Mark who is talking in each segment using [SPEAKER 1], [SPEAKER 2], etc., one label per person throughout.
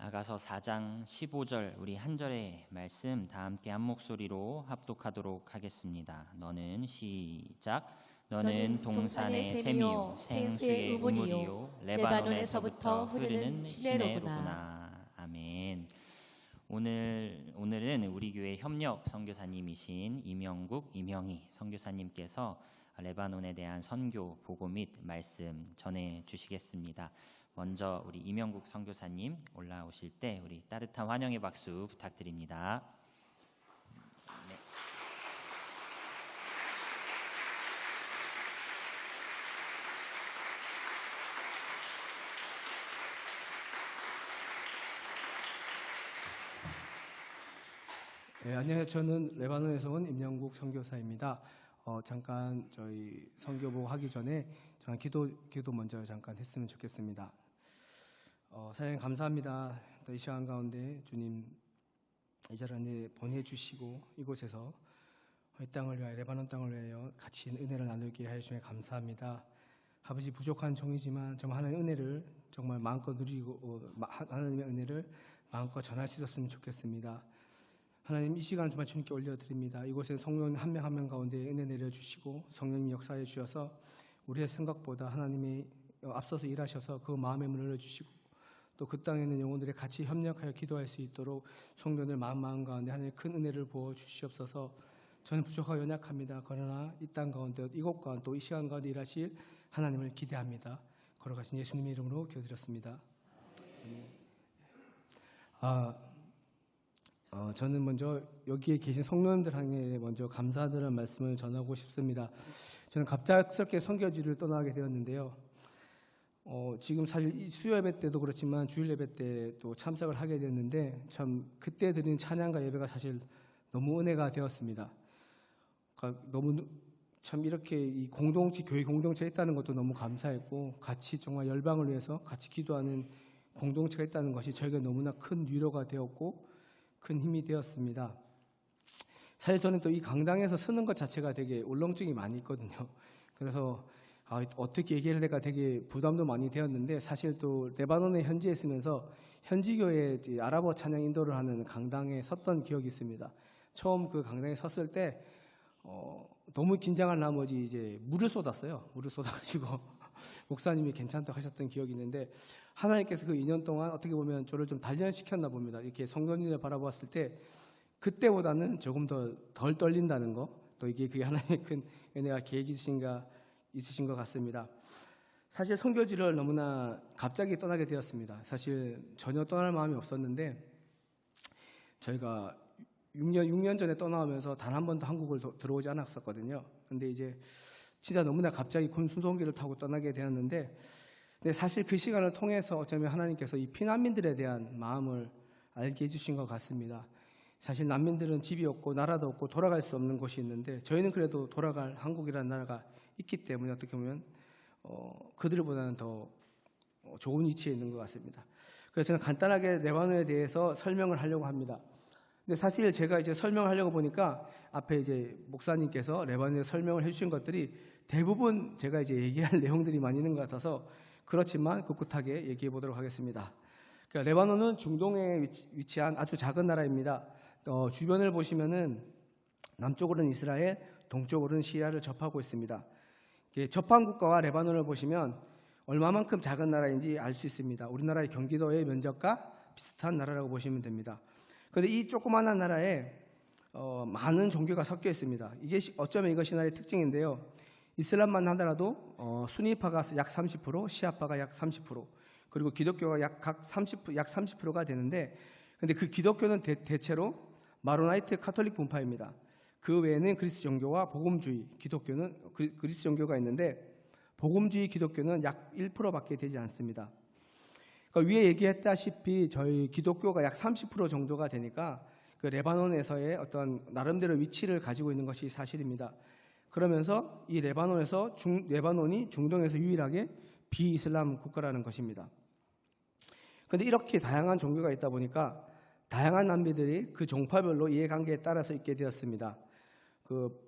[SPEAKER 1] 아가서 4장 15절 우리 한 절의 말씀 다 함께 한 목소리로 합독하도록 하겠습니다. 너는 시작. 너는 동산의 샘이요 생수의 우물이요 레바논에서부터 흐르는 시내로구나. 아멘. 오늘은 우리 교회 협력 선교사님이신 임영국, 임영희 선교사님께서 레바논에 대한 선교, 보고 및 말씀 전해 주시겠습니다. 먼저 우리 임영국 선교사님 올라오실 때 우리 따뜻한 환영의 박수 부탁드립니다. 네.
[SPEAKER 2] 네, 안녕하세요. 저는 레바논에서 온 임영국 선교사입니다. 잠깐 저희 선교보고 하기 전에 저는 기도 먼저 잠깐 했으면 좋겠습니다. 사장님 감사합니다. 또 이 시간 가운데 주님 이 자리에 보내주시고 이곳에서 이 땅을 위하여 레바논 땅을 위하여 같이 은혜를 나누게 하시면 감사합니다. 아버지 부족한 종이지만 정말 하나님의 은혜를 정말 마음껏 누리고 하나님의 은혜를 마음껏 전할 수 있었으면 좋겠습니다. 하나님 이 시간을 정말 주님께 올려드립니다. 이곳에 성령 한 명 한 명 가운데 은혜 내려주시고 성령님 역사해 주셔서 우리의 생각보다 하나님이 앞서서 일하셔서 그 마음에 문을 열어주시고 또 그 땅에 있는 영혼들이 같이 협력하여 기도할 수 있도록 성도들 마음 가운데 하나님의 큰 은혜를 부어 주시옵소서. 저는 부족하고 연약합니다. 그러나 이 땅 가운데 이곳과 또 이 시간 가운데 일하실 하나님을 기대합니다. 걸어가신 예수님의 이름으로 기도드렸습니다. 저는 먼저 여기에 계신 성도님들에게 먼저 감사드리는 말씀을 전하고 싶습니다. 저는 갑작스럽게 선교지를 떠나게 되었는데요. 지금 사실 수요 예배 때도 그렇지만 주일 예배 때도 참석을 하게 됐는데 참 그때 드린 찬양과 예배가 사실 너무 은혜가 되었습니다. 그러니까 너무 참 이렇게 이 교회 공동체에 있다는 것도 너무 감사했고 같이 정말 열방을 위해서 같이 기도하는 공동체가 있다는 것이 저에게 너무나 큰 위로가 되었고 큰 힘이 되었습니다. 사실 저는 또 이 강당에서 쓰는 것 자체가 되게 울렁증이 많이 있거든요. 그래서 어떻게 얘기를 해가 되게 부담도 많이 되었는데 사실 또 레바논에 현지에 있으면서 현지 교회 아랍어 찬양 인도를 하는 강당에 섰던 기억이 있습니다. 처음 그 강당에 섰을 때 너무 긴장한 나머지 이제 물을 쏟았어요. 물을 쏟아가지고 목사님이 괜찮다고 하셨던 기억이 있는데 하나님께서 그 2년 동안 어떻게 보면 저를 좀 단련시켰나 봅니다. 이렇게 성도님을 바라보았을 때 그때보다는 조금 덜 떨린다는 거, 또 이게 그게 하나님의 큰 은혜와 계획이 있으신 것 같습니다. 사실 선교지를 너무나 갑자기 떠나게 되었습니다. 사실 전혀 떠날 마음이 없었는데 저희가 6년 전에 떠나오면서 단 한 번도 한국을 들어오지 않았었거든요. 근데 이제 진짜 너무나 갑자기 군 수송기를 타고 떠나게 되었는데 근데 사실 그 시간을 통해서 어쩌면 하나님께서 이 피난민들에 대한 마음을 알게 해주신 것 같습니다. 사실 난민들은 집이 없고 나라도 없고 돌아갈 수 없는 곳이 있는데 저희는 그래도 돌아갈 한국이라는 나라가 있기 때문에 어떻게 보면 그들보다는 더 좋은 위치에 있는 것 같습니다. 그래서 저는 간단하게 레바논에 대해서 설명을 하려고 합니다. 근데 사실 제가 이제 설명하려고 보니까 앞에 이제 목사님께서 레바논에 설명을 해주신 것들이 대부분 제가 이제 얘기할 내용들이 많이 있는 것 같아서 그렇지만 꿋꿋하게 얘기해 보도록 하겠습니다. 그러니까 레바논은 중동에 위치한 아주 작은 나라입니다. 주변을 보시면은 남쪽으로는 이스라엘, 동쪽으로는 시리아를 접하고 있습니다. 접한 국가와 레바논을 보시면 얼마만큼 작은 나라인지 알 수 있습니다. 우리나라의 경기도의 면적과 비슷한 나라라고 보시면 됩니다. 그런데 이 조그마한 나라에 많은 종교가 섞여 있습니다. 이게 어쩌면 이것이 나라의 특징인데요. 이슬람만 하더라도 수니파가 약 30%, 시아파가 약 30%, 그리고 기독교가 약 30%가 되는데, 근데 그 기독교는 대체로 마로나이트 카톨릭 분파입니다. 그 외에는 그리스 종교와 복음주의 기독교는 그리스 종교가 있는데 복음주의 기독교는 약 1%밖에 되지 않습니다. 그러니까 위에 얘기했다시피 저희 기독교가 약 30% 정도가 되니까 그 레바논에서의 어떤 나름대로 위치를 가지고 있는 것이 사실입니다. 그러면서 이 레바논이 중동에서 유일하게 비이슬람 국가라는 것입니다. 그런데 이렇게 다양한 종교가 있다 보니까 다양한 난민들이 그 종파별로 이해관계에 따라서 있게 되었습니다.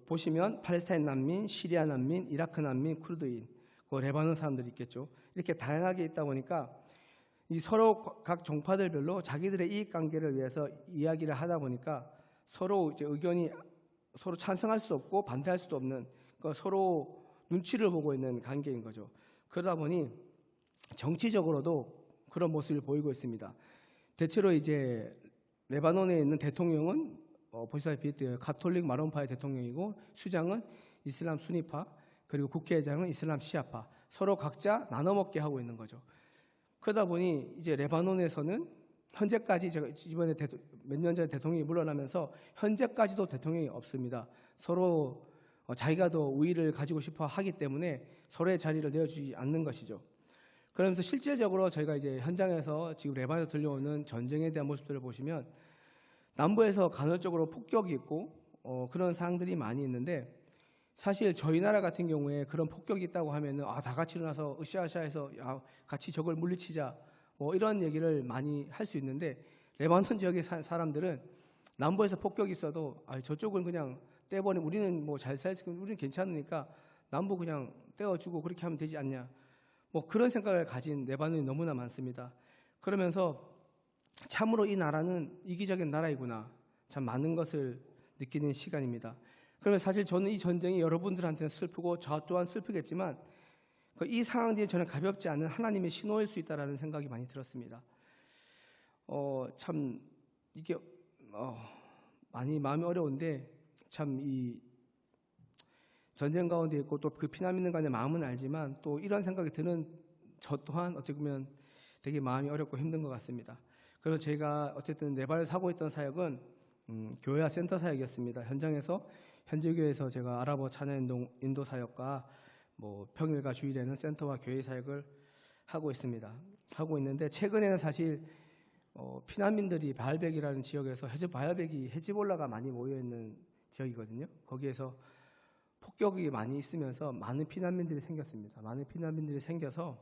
[SPEAKER 2] 보시면 팔레스타인 난민, 시리아 난민, 이라크 난민, 쿠르드인, 레바논 사람들이 있겠죠. 이렇게 다양하게 있다 보니까 이 서로 각 종파들별로 자기들의 이익 관계를 위해서 이야기를 하다 보니까 서로 이제 의견이 서로 찬성할 수 없고 반대할 수도 없는 서로 눈치를 보고 있는 관계인 거죠. 그러다 보니 정치적으로도 그런 모습을 보이고 있습니다. 대체로 이제 레바논에 있는 대통령은 보시다시피 가톨릭 마론파의 대통령이고 수장은 이슬람 수니파, 그리고 국회의장은 이슬람 시아파, 서로 각자 나눠먹게 하고 있는 거죠. 그러다 보니 이제 레바논에서는 현재까지 제가 이번에 몇 년 전에 대통령이 물러나면서 현재까지도 대통령이 없습니다. 서로 자기가 더 우위를 가지고 싶어 하기 때문에 서로의 자리를 내어주지 않는 것이죠. 그러면서 실질적으로 저희가 이제 현장에서 지금 레바논에서 들려오는 전쟁에 대한 모습들을 보시면 남부에서 간헐적으로 폭격이 있고 그런 사항들이 많이 있는데, 사실 저희 나라 같은 경우에 그런 폭격이 있다고 하면은 다 같이 일어나서 으쌰으쌰해서 같이 적을 물리치자 이런 얘기를 많이 할 수 있는데, 레바논 지역의 사람들은 남부에서 폭격이 있어도 저쪽은 그냥 떼버리면 우리는 뭐 잘 살수 있고 우리는 괜찮으니까 남부 그냥 떼어주고 그렇게 하면 되지 않냐, 그런 생각을 가진 레바논이 너무나 많습니다. 그러면서 참으로 이 나라는 이기적인 나라이구나, 참 많은 것을 느끼는 시간입니다. 그러면 사실 저는 이 전쟁이 여러분들한테는 슬프고 저 또한 슬프겠지만 이 상황들이 저는 가볍지 않은 하나님의 신호일 수 있다라는 생각이 많이 들었습니다. 참 이게 많이 마음이 어려운데, 참 이 전쟁 가운데 있고 또 그 피난 민들 간의 마음은 알지만 또 이런 생각이 드는 저 또한 어떻게 보면 되게 마음이 어렵고 힘든 것 같습니다. 그래서 제가 어쨌든 네발에서 하고 있던 사역은 교회와 센터 사역이었습니다. 현장에서 현지교회에서 제가 아랍어 찬양 인도 사역과 평일과 주일에는 센터와 교회 사역을 하고 있습니다. 하고 있는데, 최근에는 사실 피난민들이 바알백이라는 지역에서 헤즈볼라가 많이 모여 있는 지역이거든요. 거기에서 폭격이 많이 있으면서 많은 피난민들이 생겼습니다. 많은 피난민들이 생겨서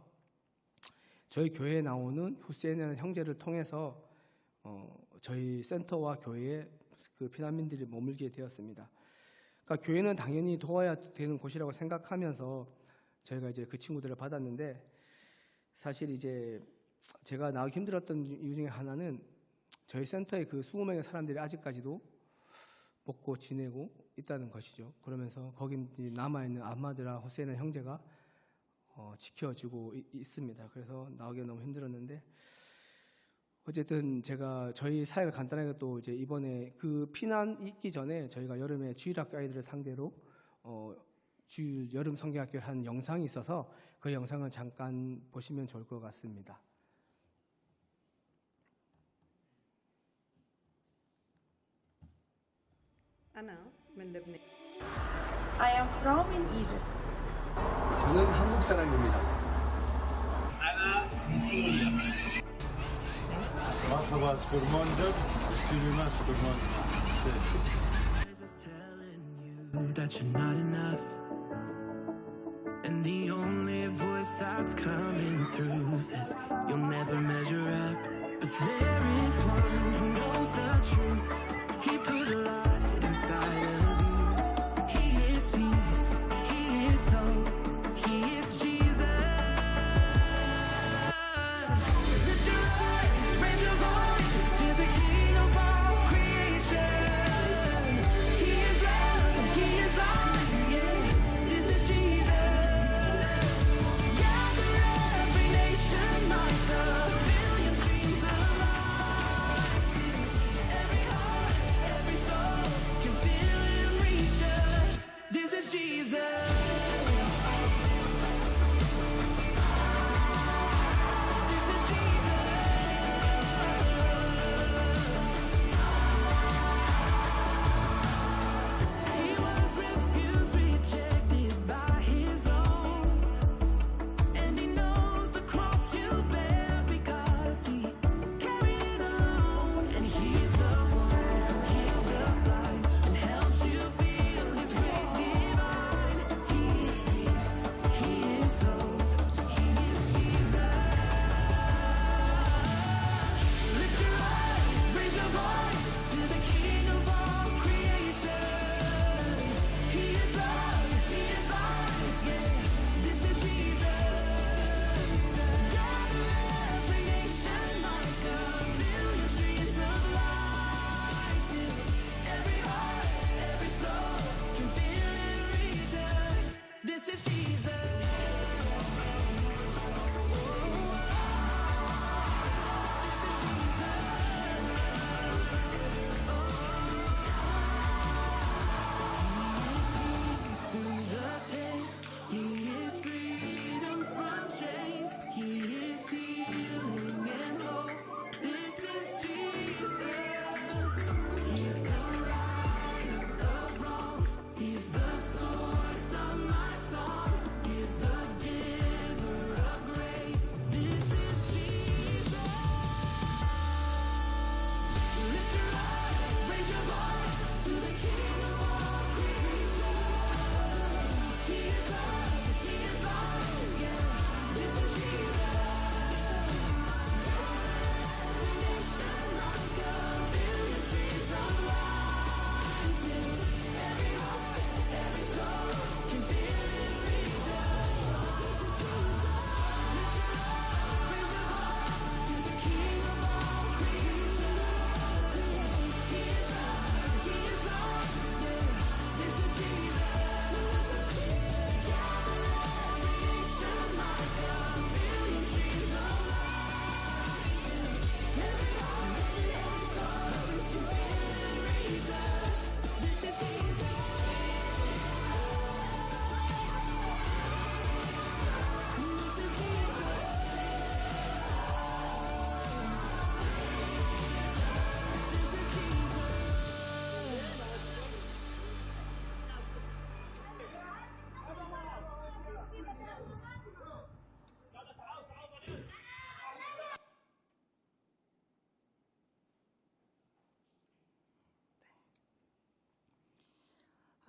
[SPEAKER 2] 저희 교회에 나오는 후세인이라는 형제를 통해서 저희 센터와 교회에 그 피난민들이 머물게 되었습니다. 그러니까 교회는 당연히 도와야 되는 곳이라고 생각하면서 저희가 이제 그 친구들을 받았는데, 사실 이제 제가 나오기 힘들었던 이유 중에 하나는 저희 센터에 그 20명의 사람들이 아직까지도 먹고 지내고 있다는 것이죠. 그러면서 거기 남아있는 아마드라 호세인 형제가 지켜주고 있습니다. 그래서 나오기가 너무 힘들었는데, 어쨌든 제가 저희 사역을 간단하게 또 이제 이번에 그 피난 있기 전에 저희가 여름에 주일학교 아이들을 상대로 주일 여름 성경학교를 한 영상이 있어서 그 영상을 잠깐 보시면 좋을 것 같습니다.
[SPEAKER 3] I am from in Egypt.
[SPEAKER 2] 저는 한국 사람입니다.
[SPEAKER 4] مرحبا سكر منجب سليمان سكر منجب
[SPEAKER 5] is telling you that you're not enough, and the only voice that's coming through says you'll never measure up. But there is one who knows the truth. He put light inside of you. He is peace, he is hope, he is Jesus. Lift your eyes, raise your voice to the King of all creation. He is love, he is life, yeah, this is Jesus. Gather every nation like the million streams of light. Every heart, every soul can feel him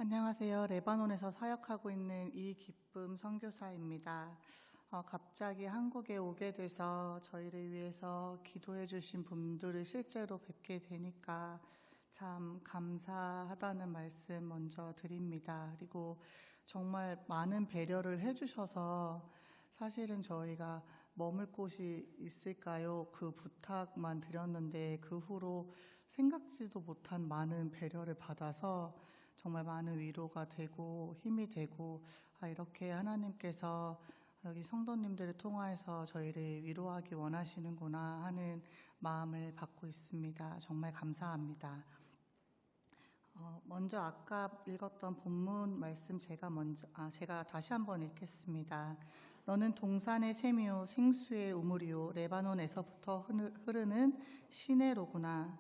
[SPEAKER 6] 안녕하세요. 레바논에서 사역하고 있는 이기쁨 선교사입니다. 갑자기 한국에 오게 돼서 저희를 위해서 기도해 주신 분들을 실제로 뵙게 되니까 참 감사하다는 말씀 먼저 드립니다. 그리고 정말 많은 배려를 해주셔서 사실은 저희가 머물 곳이 있을까요? 그 부탁만 드렸는데 그 후로 생각지도 못한 많은 배려를 받아서 정말 많은 위로가 되고 힘이 되고 이렇게 하나님께서 여기 성도님들을 통하여서 저희를 위로하기 원하시는구나 하는 마음을 받고 있습니다. 정말 감사합니다. 먼저 아까 읽었던 본문 말씀 제가 다시 한번 읽겠습니다. 너는 동산의 샘이요 생수의 우물이요 레바논에서부터 흐르는 시내로구나.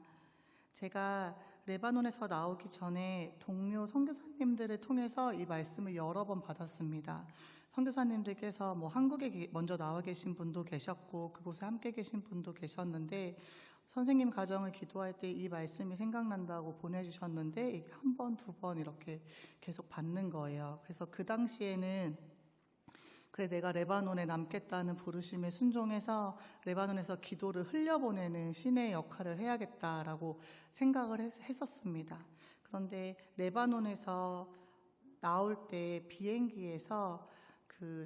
[SPEAKER 6] 제가 레바논에서 나오기 전에 동료 선교사님들을 통해서 이 말씀을 여러 번 받았습니다. 선교사님들께서 한국에 먼저 나와 계신 분도 계셨고 그곳에 함께 계신 분도 계셨는데 선생님 가정을 기도할 때 이 말씀이 생각난다고 보내주셨는데 한 번, 두 번 이렇게 계속 받는 거예요. 그래서 그 당시에는 그래 내가 레바논에 남겠다는 부르심에 순종해서 레바논에서 기도를 흘려보내는 신의 역할을 해야겠다라고 생각을 했었습니다. 그런데 레바논에서 나올 때 비행기에서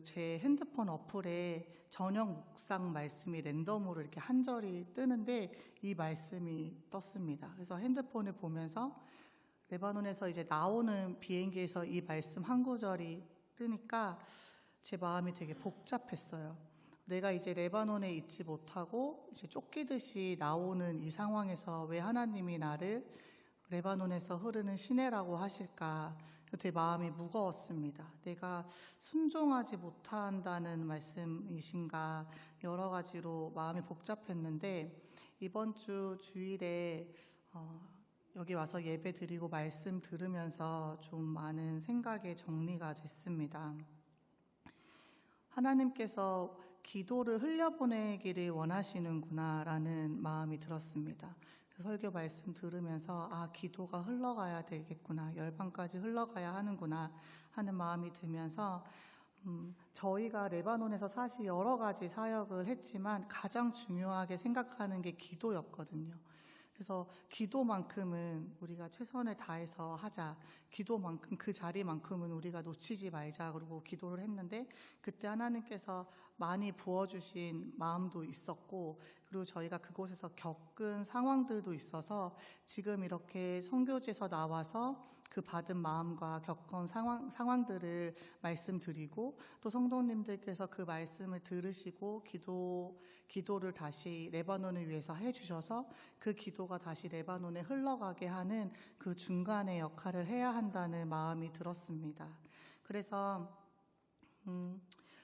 [SPEAKER 6] 제 핸드폰 어플에 저녁 묵상 말씀이 랜덤으로 이렇게 한 절이 뜨는데 이 말씀이 떴습니다. 그래서 핸드폰을 보면서 레바논에서 이제 나오는 비행기에서 이 말씀 한 구절이 뜨니까 제 마음이 되게 복잡했어요. 내가 이제 레바논에 있지 못하고 이제 쫓기듯이 나오는 이 상황에서 왜 하나님이 나를 레바논에서 흐르는 시내라고 하실까? 되게 마음이 무거웠습니다. 내가 순종하지 못한다는 말씀이신가? 여러 가지로 마음이 복잡했는데 이번 주 주일에 여기 와서 예배 드리고 말씀 들으면서 좀 많은 생각의 정리가 됐습니다. 하나님께서 기도를 흘려보내기를 원하시는구나라는 마음이 들었습니다. 설교 말씀 들으면서 기도가 흘러가야 되겠구나, 열방까지 흘러가야 하는구나 하는 마음이 들면서 저희가 레바논에서 사실 여러 가지 사역을 했지만 가장 중요하게 생각하는 게 기도였거든요. 그래서 기도만큼은 우리가 최선을 다해서 하자. 기도만큼 그 자리만큼은 우리가 놓치지 말자. 그리고 기도를 했는데 그때 하나님께서 많이 부어주신 마음도 있었고 그리고 저희가 그곳에서 겪은 상황들도 있어서 지금 이렇게 선교지에서 나와서 그 받은 마음과 겪은 상황들을 말씀드리고 또 성도님들께서 그 말씀을 들으시고 기도를 다시 레바논을 위해서 해주셔서 그 기도가 다시 레바논에 흘러가게 하는 그 중간의 역할을 해야 한다는 마음이 들었습니다. 그래서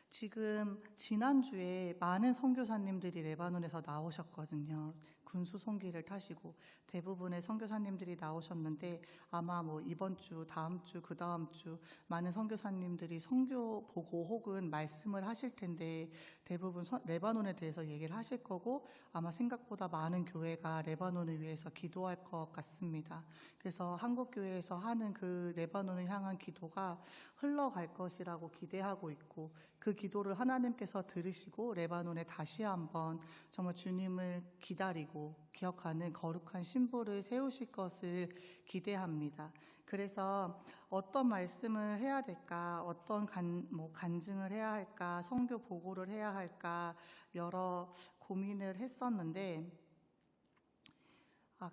[SPEAKER 6] 지금 지난주에 많은 선교사님들이 레바논에서 나오셨거든요. 군수 송기를 타시고 대부분의 선교사님들이 나오셨는데 아마 이번 주, 다음 주, 그 다음 주 많은 선교사님들이 선교 보고 혹은 말씀을 하실 텐데 대부분 레바논에 대해서 얘기를 하실 거고 아마 생각보다 많은 교회가 레바논을 위해서 기도할 것 같습니다. 그래서 한국교회에서 하는 그 레바논을 향한 기도가 흘러갈 것이라고 기대하고 있고 그 기도를 하나님께서 들으시고 레바논에 다시 한번 정말 주님을 기다리고 기억하는 거룩한 신부를 세우실 것을 기대합니다. 그래서 어떤 말씀을 해야 될까, 어떤 간증을 해야 할까, 선교 보고를 해야 할까 여러 고민을 했었는데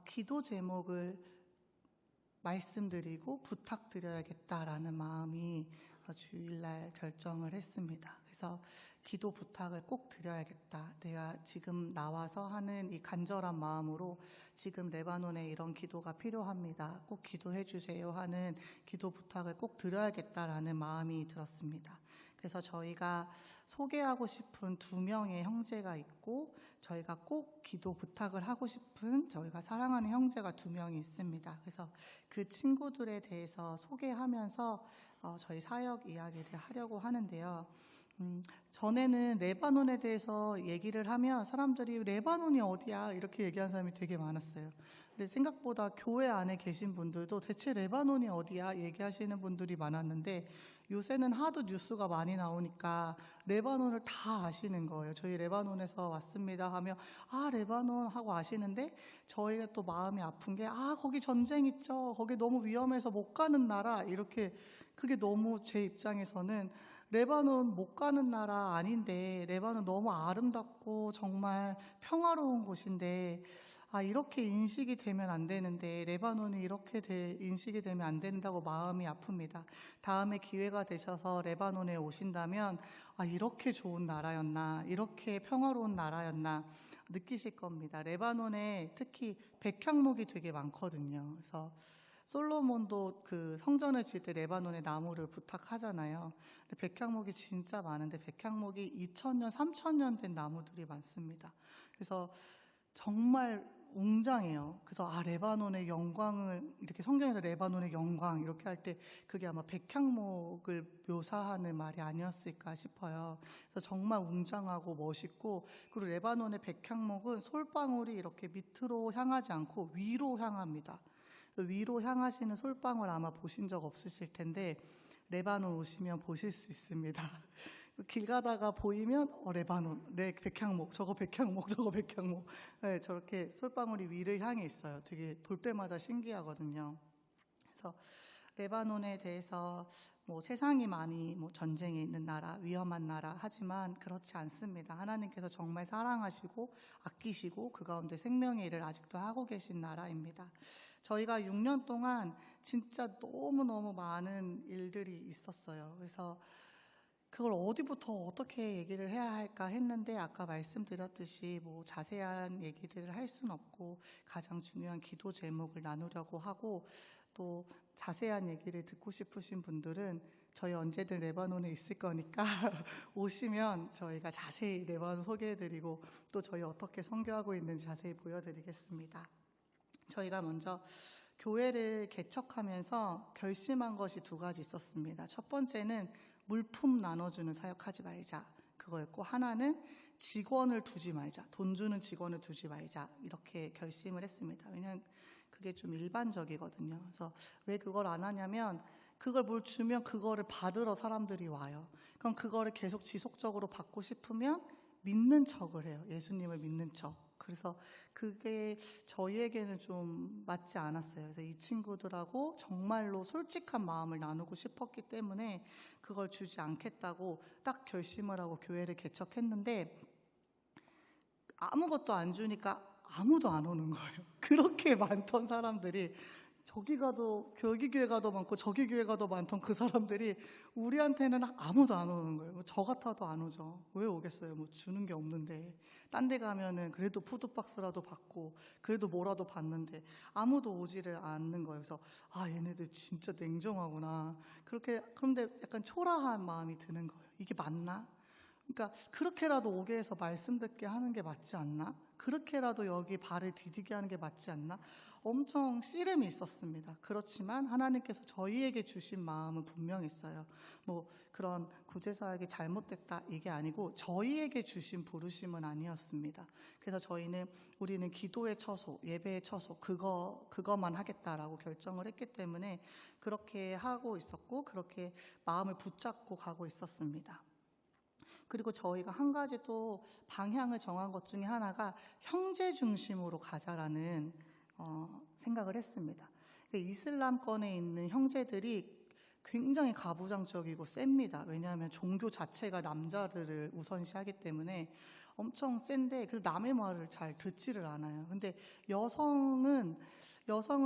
[SPEAKER 6] 기도 제목을 말씀드리고 부탁드려야겠다라는 마음이 주일날 결정을 했습니다. 그래서 기도 부탁을 꼭 드려야겠다. 내가 지금 나와서 하는 이 간절한 마음으로 지금 레바논에 이런 기도가 필요합니다. 꼭 기도해 주세요 하는 기도 부탁을 꼭 드려야겠다라는 마음이 들었습니다. 그래서 저희가 소개하고 싶은 2명의 형제가 있고 저희가 꼭 기도 부탁을 하고 싶은 저희가 사랑하는 형제가 2명이 있습니다. 그래서 그 친구들에 대해서 소개하면서 저희 사역 이야기를 하려고 하는데요. 전에는 레바논에 대해서 얘기를 하면 사람들이 레바논이 어디야 이렇게 얘기하는 사람이 되게 많았어요. 근데 생각보다 교회 안에 계신 분들도 대체 레바논이 어디야 얘기하시는 분들이 많았는데 요새는 하도 뉴스가 많이 나오니까 레바논을 다 아시는 거예요. 저희 레바논에서 왔습니다 하면 레바논 하고 아시는데 저희가 또 마음이 아픈 게 거기 전쟁 있죠. 거기 너무 위험해서 못 가는 나라 이렇게 그게 너무 제 입장에서는 레바논 못 가는 나라 아닌데 레바논 너무 아름답고 정말 평화로운 곳인데 이렇게 인식이 되면 안 되는데 레바논이 이렇게 인식이 되면 안 된다고 마음이 아픕니다. 다음에 기회가 되셔서 레바논에 오신다면 이렇게 좋은 나라였나 이렇게 평화로운 나라였나 느끼실 겁니다. 레바논에 특히 백향목이 되게 많거든요. 그래서 솔로몬도 그 성전을 지을 때 레바논에 나무를 부탁하잖아요. 백향목이 진짜 많은데 백향목이 2000년, 3000년 된 나무들이 많습니다. 그래서 정말 웅장해요. 그래서 레바논의 영광을 이렇게 성경에서 레바논의 영광 이렇게 할 때 그게 아마 백향목을 묘사하는 말이 아니었을까 싶어요. 그래서 정말 웅장하고 멋있고 그리고 레바논의 백향목은 솔방울이 이렇게 밑으로 향하지 않고 위로 향합니다. 위로 향하시는 솔방울 아마 보신 적 없으실 텐데 레바논 오시면 보실 수 있습니다. 길 가다가 보이면 레바논, 백향목, 저거 백향목, 저거 백향목. 네, 저렇게 솔방울이 위를 향해 있어요. 되게 볼 때마다 신기하거든요. 그래서 레바논에 대해서 세상이 많이 전쟁에 있는 나라, 위험한 나라 하지만 그렇지 않습니다. 하나님께서 정말 사랑하시고 아끼시고 그 가운데 생명의 일을 아직도 하고 계신 나라입니다. 저희가 6년 동안 진짜 너무너무 많은 일들이 있었어요. 그래서 그걸 어디부터 어떻게 얘기를 해야 할까 했는데 아까 말씀드렸듯이 자세한 얘기들을 할 수는 없고 가장 중요한 기도 제목을 나누려고 하고 또 자세한 얘기를 듣고 싶으신 분들은 저희 언제든 레바논에 있을 거니까 오시면 저희가 자세히 레바논 소개해드리고 또 저희 어떻게 선교하고 있는지 자세히 보여드리겠습니다. 저희가 먼저 교회를 개척하면서 결심한 것이 2가지 있었습니다. 첫 번째는 물품 나눠주는 사역하지 말자 그거였고 하나는 직원을 두지 말자 돈 주는 직원을 두지 말자 이렇게 결심을 했습니다. 왜냐하면 그게 좀 일반적이거든요. 그래서 왜 그걸 안 하냐면 그걸 뭘 주면 그거를 받으러 사람들이 와요. 그럼 그거를 계속 지속적으로 받고 싶으면 믿는 척을 해요. 예수님을 믿는 척. 그래서 그게 저희에게는 좀 맞지 않았어요. 그래서 이 친구들하고 정말로 솔직한 마음을 나누고 싶었기 때문에 그걸 주지 않겠다고 딱 결심을 하고 교회를 개척했는데 아무것도 안 주니까 아무도 안 오는 거예요. 그렇게 많던 사람들이 저기 가도 여기 교회 가도 많고 저기 교회 가도 많던 그 사람들이 우리한테는 아무도 안 오는 거예요. 저 같아도 안 오죠. 왜 오겠어요? 주는 게 없는데. 딴 데 가면은 그래도 푸드박스라도 받고 그래도 뭐라도 받는데 아무도 오지를 않는 거예요. 그래서 얘네들 진짜 냉정하구나. 그런데 약간 초라한 마음이 드는 거예요. 이게 맞나? 그러니까 그렇게라도 오게 해서 말씀 듣게 하는 게 맞지 않나? 그렇게라도 여기 발을 디디게 하는 게 맞지 않나? 엄청 씨름이 있었습니다. 그렇지만 하나님께서 저희에게 주신 마음은 분명했어요. 그런 구제사역이 잘못됐다 이게 아니고 저희에게 주신 부르심은 아니었습니다. 그래서 우리는 기도의 처소, 예배의 처소 그거만 하겠다라고 결정을 했기 때문에 그렇게 하고 있었고 그렇게 마음을 붙잡고 가고 있었습니다. 그리고 저희가 한 가지 또 방향을 정한 것 중에 하나가 형제 중심으로 가자라는 생각을 했습니다. 이슬람권에 있는 형제들이 굉장히 가부장적이고 셉니다. 왜냐하면 종교 자체가 남자들을 우선시하기 때문에 엄청 센데 그래서 남의 말을 잘 듣지를 않아요. 근데 여성을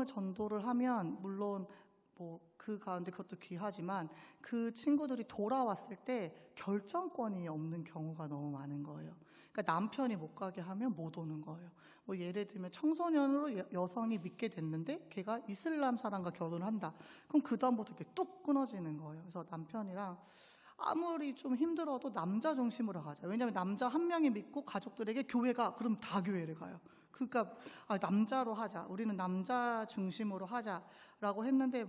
[SPEAKER 6] 전도를 하면 물론 그 가운데 그것도 귀하지만 그 친구들이 돌아왔을 때 결정권이 없는 경우가 너무 많은 거예요. 그러니까 남편이 못 가게 하면 못 오는 거예요. 예를 들면 청소년으로 여성이 믿게 됐는데 걔가 이슬람 사람과 결혼을 한다. 그럼 그 다음부터 이렇게 뚝 끊어지는 거예요. 그래서 남편이랑 아무리 좀 힘들어도 남자 중심으로 가자. 왜냐하면 남자 한 명이 믿고 가족들에게 교회가 그럼 다 교회를 가요. 그러니까 남자로 하자. 우리는 남자 중심으로 하자라고 했는데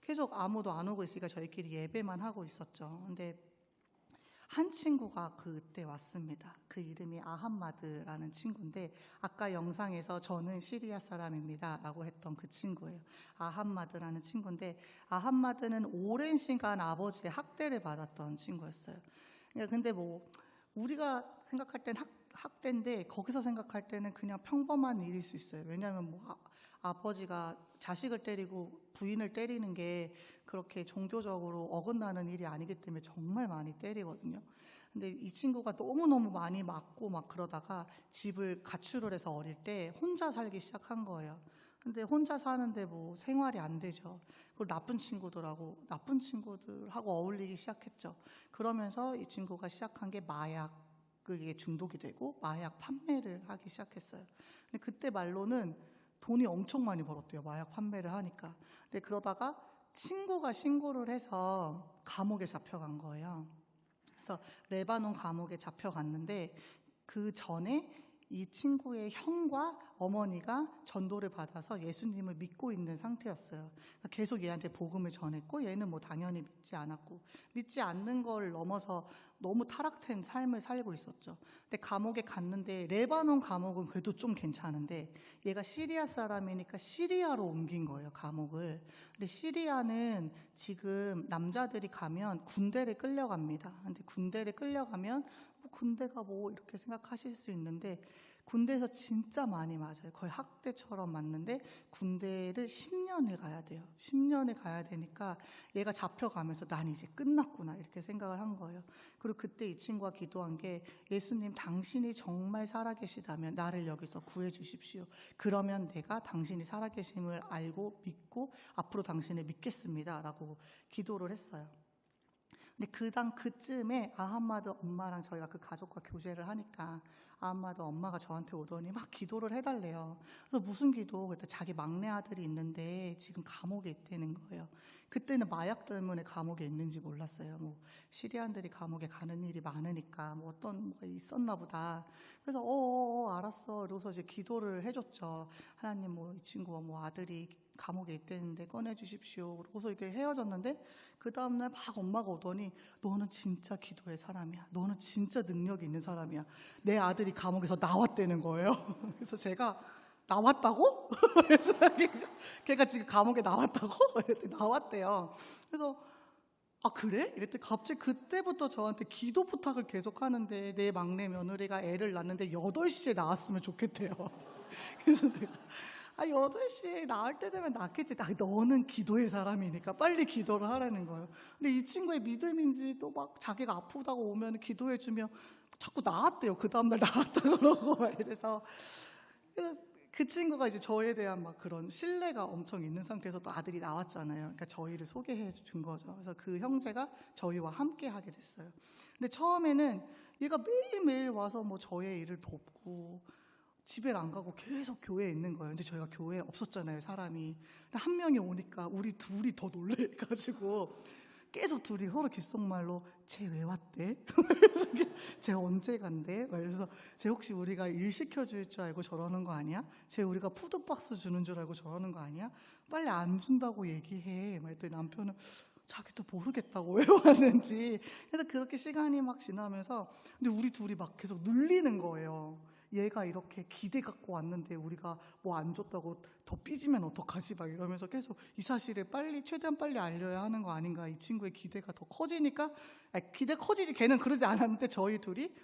[SPEAKER 6] 계속 아무도 안 오고 있으니까 저희끼리 예배만 하고 있었죠. 근데 한 친구가 그때 왔습니다. 그 이름이 아함마드라는 친구인데 아까 영상에서 저는 시리아 사람입니다 라고 했던 그 친구예요. 아함마드라는 친구인데 아함마드는 오랜 시간 아버지의 학대를 받았던 친구였어요. 근데 뭐 우리가 생각할 땐 학대인데 거기서 생각할 때는 그냥 평범한 일일 수 있어요. 왜냐하면 뭐 아버지가 자식을 때리고 부인을 때리는 게 그렇게 종교적으로 어긋나는 일이 아니기 때문에 정말 많이 때리거든요. 근데 이 친구가 너무너무 많이 맞고 막 그러다가 집을 가출을 해서 어릴 때 혼자 살기 시작한 거예요. 근데 혼자 사는데 뭐 생활이 안 되죠. 그리고 나쁜 친구들하고 어울리기 시작했죠. 그러면서 이 친구가 시작한 게 마약에 중독이 되고 마약 판매를 하기 시작했어요. 근데 그때 말로는 돈이 엄청 많이 벌었대요. 마약 판매를 하니까. 근데 그러다가 친구가 신고를 해서 감옥에 잡혀간 거예요. 그래서 레바논 감옥에 잡혀갔는데 그 전에 이 친구의 형과 어머니가 전도를 받아서 예수님을 믿고 있는 상태였어요. 그러니까 계속 얘한테 복음을 전했고 얘는 뭐 당연히 믿지 않았고 믿지 않는 걸 넘어서 너무 타락된 삶을 살고 있었죠. 근데 감옥에 갔는데 레바논 감옥은 그래도 좀 괜찮은데 얘가 시리아 사람이니까 시리아로 옮긴 거예요, 감옥을. 근데 시리아는 지금 남자들이 가면 군대를 끌려갑니다. 근데 군대를 끌려가면 군대가 뭐 이렇게 생각하실 수 있는데 군대에서 진짜 많이 맞아요. 거의 학대처럼 맞는데 군대를 10년을 가야 돼요. 10년을 가야 되니까 얘가 잡혀가면서 난 이제 끝났구나 이렇게 생각을 한 거예요. 그리고 그때 이 친구가 기도한 게 예수님 당신이 정말 살아계시다면 나를 여기서 구해주십시오. 그러면 내가 당신이 살아계심을 알고 믿고 앞으로 당신을 믿겠습니다 라고 기도를 했어요. 근데 그쯤에 아함마드 엄마랑 저희가 그 가족과 교제를 하니까 아함마드 엄마가 저한테 오더니 막 기도를 해달래요. 그래서 무슨 기도? 그때 자기 막내 아들이 있는데 지금 감옥에 있다는 거예요. 그때는 마약 때문에 감옥에 있는지 몰랐어요. 뭐 시리안들이 감옥에 가는 일이 많으니까 뭐 어떤 뭐가 있었나 보다. 그래서 알았어. 이러고서 이제 기도를 해줬죠. 하나님 뭐 이 친구가 뭐 아들이 감옥에 있다는데 꺼내주십시오. 그러고서 이렇게 헤어졌는데 그 다음날 막 엄마가 오더니 너는 진짜 기도의 사람이야. 너는 진짜 능력이 있는 사람이야. 내 아들이 감옥에서 나왔다는 거예요. 그래서 제가 나왔다고? 그래서 걔가 지금 감옥에 나왔다고? 이랬더니 나왔대요. 그래서 아 그래? 이랬더니 갑자기 그때부터 저한테 기도 부탁을 계속 하는데 내 막내 며느리가 애를 낳는데 8시에 나왔으면 좋겠대요. 그래서 내가 8시에 나올 때 되면 낫겠지. 너는 기도의 사람이니까 빨리 기도를 하라는 거예요. 근데 이 친구의 믿음인지 또 막 자기가 아프다고 오면 기도해주면 자꾸 나왔대요. 그 다음날 나왔다 그러고 막 이래서 그 친구가 이제 저에 대한 막 그런 신뢰가 엄청 있는 상태에서 또 아들이 나왔잖아요. 그러니까 저희를 소개해 준 거죠. 그래서 그 형제가 저희와 함께 하게 됐어요. 근데 처음에는 얘가 매일매일 와서 뭐 저의 일을 돕고 집에 안 가고 계속 교회에 있는 거예요. 근데 저희가 교회에 없었잖아요, 사람이. 한 명이 오니까 우리 둘이 더 놀래가지고 계속 둘이 서로 귓속말로 쟤 왜 왔대? 쟤 언제 간대? 그래서 쟤 혹시 우리가 일 시켜줄 줄 알고 저러는 거 아니야? 쟤 우리가 푸드박스 주는 줄 알고 저러는 거 아니야? 빨리 안 준다고 얘기해. 그랬더니 남편은 자기도 모르겠다고 왜 왔는지. 그래서 그렇게 시간이 막 지나면서 근데 우리 둘이 막 계속 눌리는 거예요. 얘가 이렇게 기대 갖고 왔는데 우리가 뭐 안 줬다고 더 삐지면 어떡하지? 막 이러면서 계속 이 사실을 최대한 빨리 알려야 하는 거 아닌가. 이 친구의 기대가 더 커지니까 기대 커지지 걔는 그러지 않았는데 저희 둘이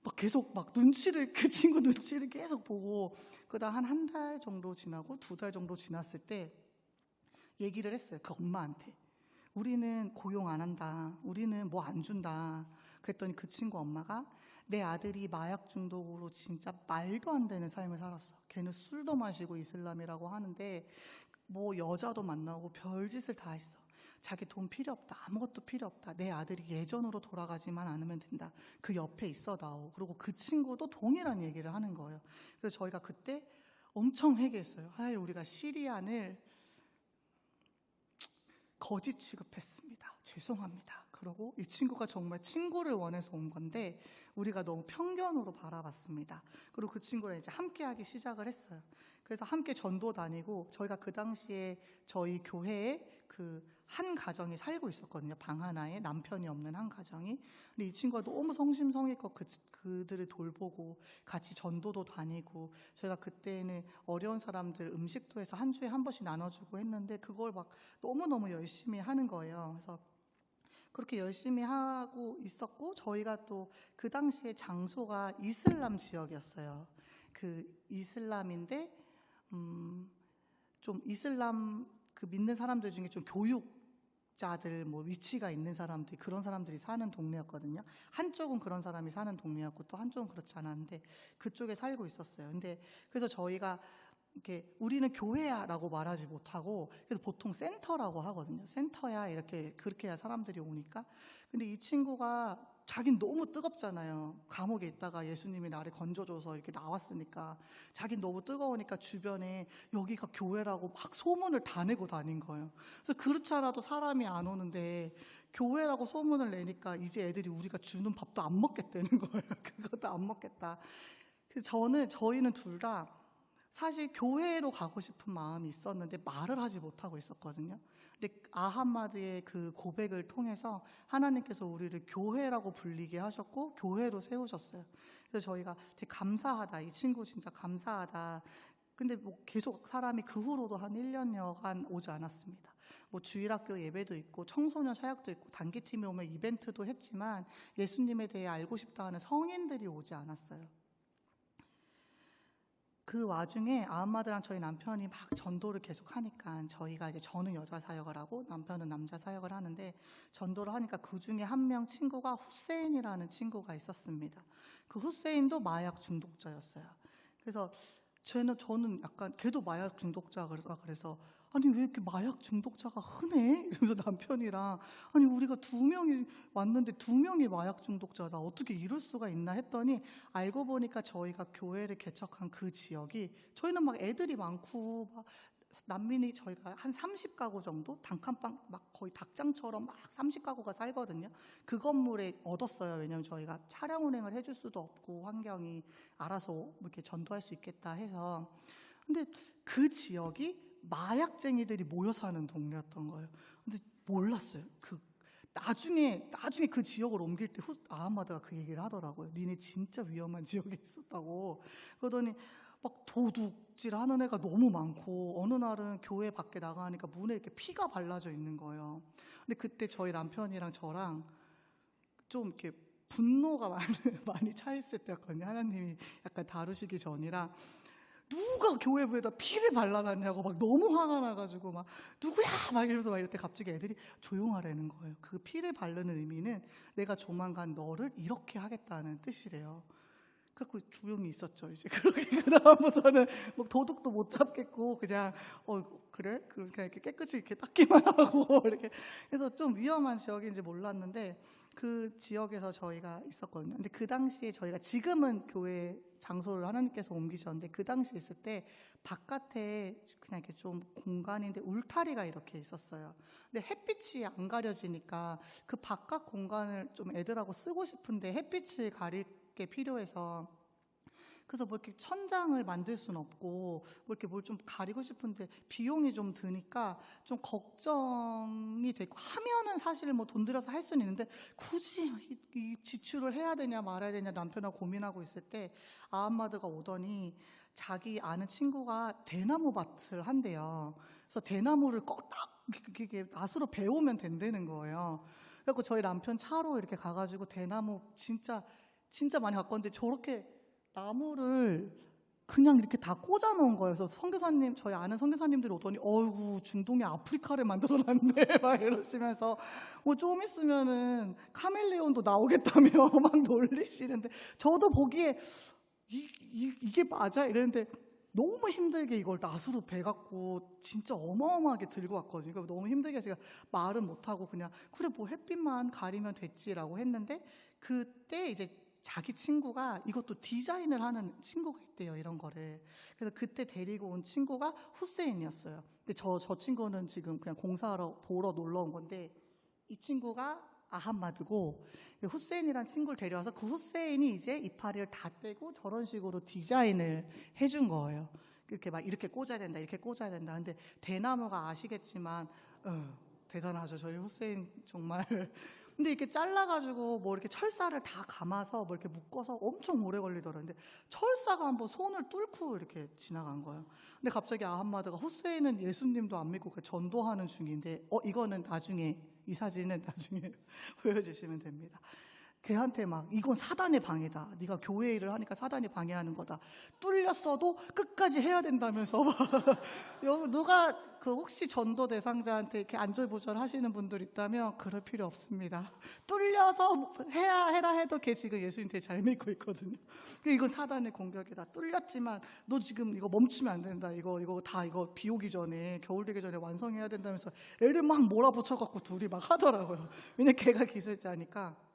[SPEAKER 6] 막 계속 막 그 친구 눈치를 계속 보고 그다음 한 달 정도 지나고 2달 정도 지났을 때 얘기를 했어요. 그 엄마한테. 우리는 고용 안 한다. 우리는 뭐 안 준다. 그랬더니 그 친구 엄마가 내 아들이 마약 중독으로 진짜 말도 안 되는 삶을 살았어. 걔는 술도 마시고 이슬람이라고 하는데 뭐 여자도 만나고 별짓을 다 했어. 자기 돈 필요 없다. 아무것도 필요 없다. 내 아들이 예전으로 돌아가지만 않으면 된다. 그 옆에 있어다오. 그리고 그 친구도 동일한 얘기를 하는 거예요. 그래서 저희가 그때 엄청 회개했어요. 우리가 시리안을 거짓 취급했습니다. 죄송합니다. 그러고 이 친구가 정말 친구를 원해서 온 건데 우리가 너무 편견으로 바라봤습니다. 그리고 그 친구랑 이제 함께 하기 시작을 했어요. 그래서 함께 전도 다니고 저희가 그 당시에 저희 교회에 그 한 가정이 살고 있었거든요. 방 하나에 남편이 없는 한 가정이. 근데 이 친구가 너무 성심성의껏 그들을 돌보고 같이 전도도 다니고, 저희가 그때는 어려운 사람들 음식도 해서 한 주에 한 번씩 나눠주고 했는데 그걸 막 너무너무 열심히 하는 거예요. 그래서 그렇게 열심히 하고 있었고, 저희가 또 그 당시에 장소가 이슬람 지역이었어요. 그 이슬람인데 좀 이슬람 그 믿는 사람들 중에 좀 교육자들 뭐 위치가 있는 사람들, 그런 사람들이 사는 동네였거든요. 한쪽은 그런 사람이 사는 동네였고 또 한쪽은 그렇지 않았는데 그쪽에 살고 있었어요. 근데 그래서 저희가 이렇게 우리는 교회야라고 말하지 못하고 그래서 보통 센터라고 하거든요. 센터야 이렇게 그렇게 해야 사람들이 오니까. 근데 이 친구가 자긴 너무 뜨겁잖아요. 감옥에 있다가 예수님이 나를 건져줘서 이렇게 나왔으니까 자긴 너무 뜨거우니까 주변에 여기가 교회라고 막 소문을 다 내고 다닌 거예요. 그래서 그렇지 않아도 사람이 안 오는데 교회라고 소문을 내니까 이제 애들이 우리가 주는 밥도 안 먹겠다는 거예요. 그것도 안 먹겠다. 그래서 저희는 둘 다 사실 교회로 가고 싶은 마음이 있었는데 말을 하지 못하고 있었거든요. 근데 아함마드의 그 고백을 통해서 하나님께서 우리를 교회라고 불리게 하셨고 교회로 세우셨어요. 그래서 저희가 되게 감사하다. 이 친구 진짜 감사하다. 근데 뭐 계속 사람이 그 후로도 한 1년여간 오지 않았습니다. 뭐 주일학교 예배도 있고 청소년 사역도 있고 단기팀이 오면 이벤트도 했지만 예수님에 대해 알고 싶다 하는 성인들이 오지 않았어요. 그 와중에 아함마드랑 저희 남편이 막 전도를 계속 하니까 저희가 이제 저는 여자 사역을 하고 남편은 남자 사역을 하는데 전도를 하니까 그 중에 한 명 친구가 후세인이라는 친구가 있었습니다. 그 후세인도 마약 중독자였어요. 그래서 저는 약간 걔도 마약 중독자가 그래서 아니 왜 이렇게 마약 중독자가 흔해? 이러면서 남편이랑 아니 우리가 2명이 왔는데 2명이 마약 중독자다. 어떻게 이럴 수가 있나 했더니 알고 보니까 저희가 교회를 개척한 그 지역이 저희는 막 애들이 많고 막 난민이 저희가 한 30가구 정도 단칸방 막 거의 닭장처럼 막 30가구가 살거든요. 그 건물에 얻었어요. 왜냐하면 저희가 차량 운행을 해줄 수도 없고 환경이 알아서 이렇게 전도할 수 있겠다 해서. 근데 그 지역이 마약쟁이들이 모여 사는 동네였던 거예요. 근데 몰랐어요. 나중에 그 지역을 옮길 때 아함마드가 그 얘기를 하더라고요. 니네 진짜 위험한 지역에 있었다고. 그러더니 막 도둑질 하는 애가 너무 많고 어느 날은 교회 밖에 나가니까 문에 이렇게 피가 발라져 있는 거예요. 근데 그때 저희 남편이랑 저랑 좀 이렇게 분노가 많이 차 있을 때였거든요. 하나님이 약간 다루시기 전이라 누가 교회부에다 피를 발라놨냐고 막 너무 화가 나가지고 막 누구야 막 이러면서 막 이럴 때 갑자기 애들이 조용하라는 거예요. 그 피를 바르는 의미는 내가 조만간 너를 이렇게 하겠다는 뜻이래요. 그래서 조용히 있었죠. 이제 그렇게 그다음부터는 뭐 도둑도 못 잡겠고 그냥 그래? 그러니까 이렇게 깨끗이 이렇게 닦기만 하고 이렇게. 그래서 좀 위험한 지역인지 몰랐는데 그 지역에서 저희가 있었거든요. 근데 그 당시에 저희가 지금은 교회 장소를 하나님께서 옮기셨는데 그 당시에 있을 때 바깥에 그냥 이렇게 좀 공간인데 울타리가 이렇게 있었어요. 근데 햇빛이 안 가려지니까 그 바깥 공간을 좀 애들하고 쓰고 싶은데 햇빛을 가릴 게 필요해서 그래서 뭐 이렇게 천장을 만들 수는 없고 뭐 이렇게 뭘 좀 가리고 싶은데 비용이 좀 드니까 좀 걱정이 되고 하면은 사실 뭐 돈 들여서 할 수는 있는데 굳이 이 지출을 해야 되냐 말아야 되냐 남편하고 고민하고 있을 때 아함마드가 오더니 자기 아는 친구가 대나무 밭을 한대요. 그래서 대나무를 딱 이렇게 낫으로 베우면 된다는 거예요. 그래서 저희 남편 차로 이렇게 가가지고 대나무 진짜 많이 갖고 왔는데 저렇게 나무를 그냥 이렇게 다 꽂아 놓은 거예요. 그래서 선교사님, 저희 아는 선교사님들이 오더니 어이구 중동의 아프리카를 만들어놨네 막 이러시면서 뭐 좀 있으면은 카멜레온도 나오겠다며 막 놀리시는데 저도 보기에 이게 맞아? 이랬는데 너무 힘들게 이걸 낫으로 베갖고 진짜 어마어마하게 들고 왔거든요. 그러니까 너무 힘들게 제가 말은 못하고 그냥 그래 뭐 햇빛만 가리면 됐지라고 했는데 그때 이제 자기 친구가 이것도 디자인을 하는 친구가 있대요. 이런 거를. 그래서 그때 데리고 온 친구가 후세인이었어요. 근데 저 친구는 지금 그냥 공사하러 보러 놀러 온 건데 이 친구가 아함마드고 후세인이란 친구를 데려와서 그 후세인이 이제 이파리를 다 떼고 저런 식으로 디자인을 해준 거예요. 이렇게 막 이렇게 꽂아야 된다, 이렇게 꽂아야 된다. 근데 대나무가 아시겠지만 대단하죠. 저희 후세인 정말. 근데 이렇게 잘라가지고 뭐 이렇게 철사를 다 감아서 뭐 이렇게 묶어서 엄청 오래 걸리더라고요. 근데 철사가 한번 손을 뚫고 이렇게 지나간 거예요. 근데 갑자기 아함마드가 후세인은 예수님도 안 믿고 전도하는 중인데 이거는 나중에 이 사진은 나중에 보여주시면 됩니다. 걔한테 막 이건 사단의 방해다. 네가 교회 일을 하니까 사단이 방해하는 거다. 뚫렸어도 끝까지 해야 된다면서 막 여기 누가 혹시 전도 대상자한테 이렇게 안절부절 하시는 분들 있다면 그럴 필요 없습니다. 뚫려서 해라 해도 걔 지금 예수님 되게 잘 믿고 있거든요. 이건 사단의 공격이다. 뚫렸지만 너 지금 이거 멈추면 안 된다. 이거 비 오기 전에 겨울 되기 전에 완성해야 된다면서 애를 막 몰아붙여갖고 둘이 막 하더라고요. 왜냐면 걔가 기술자니까.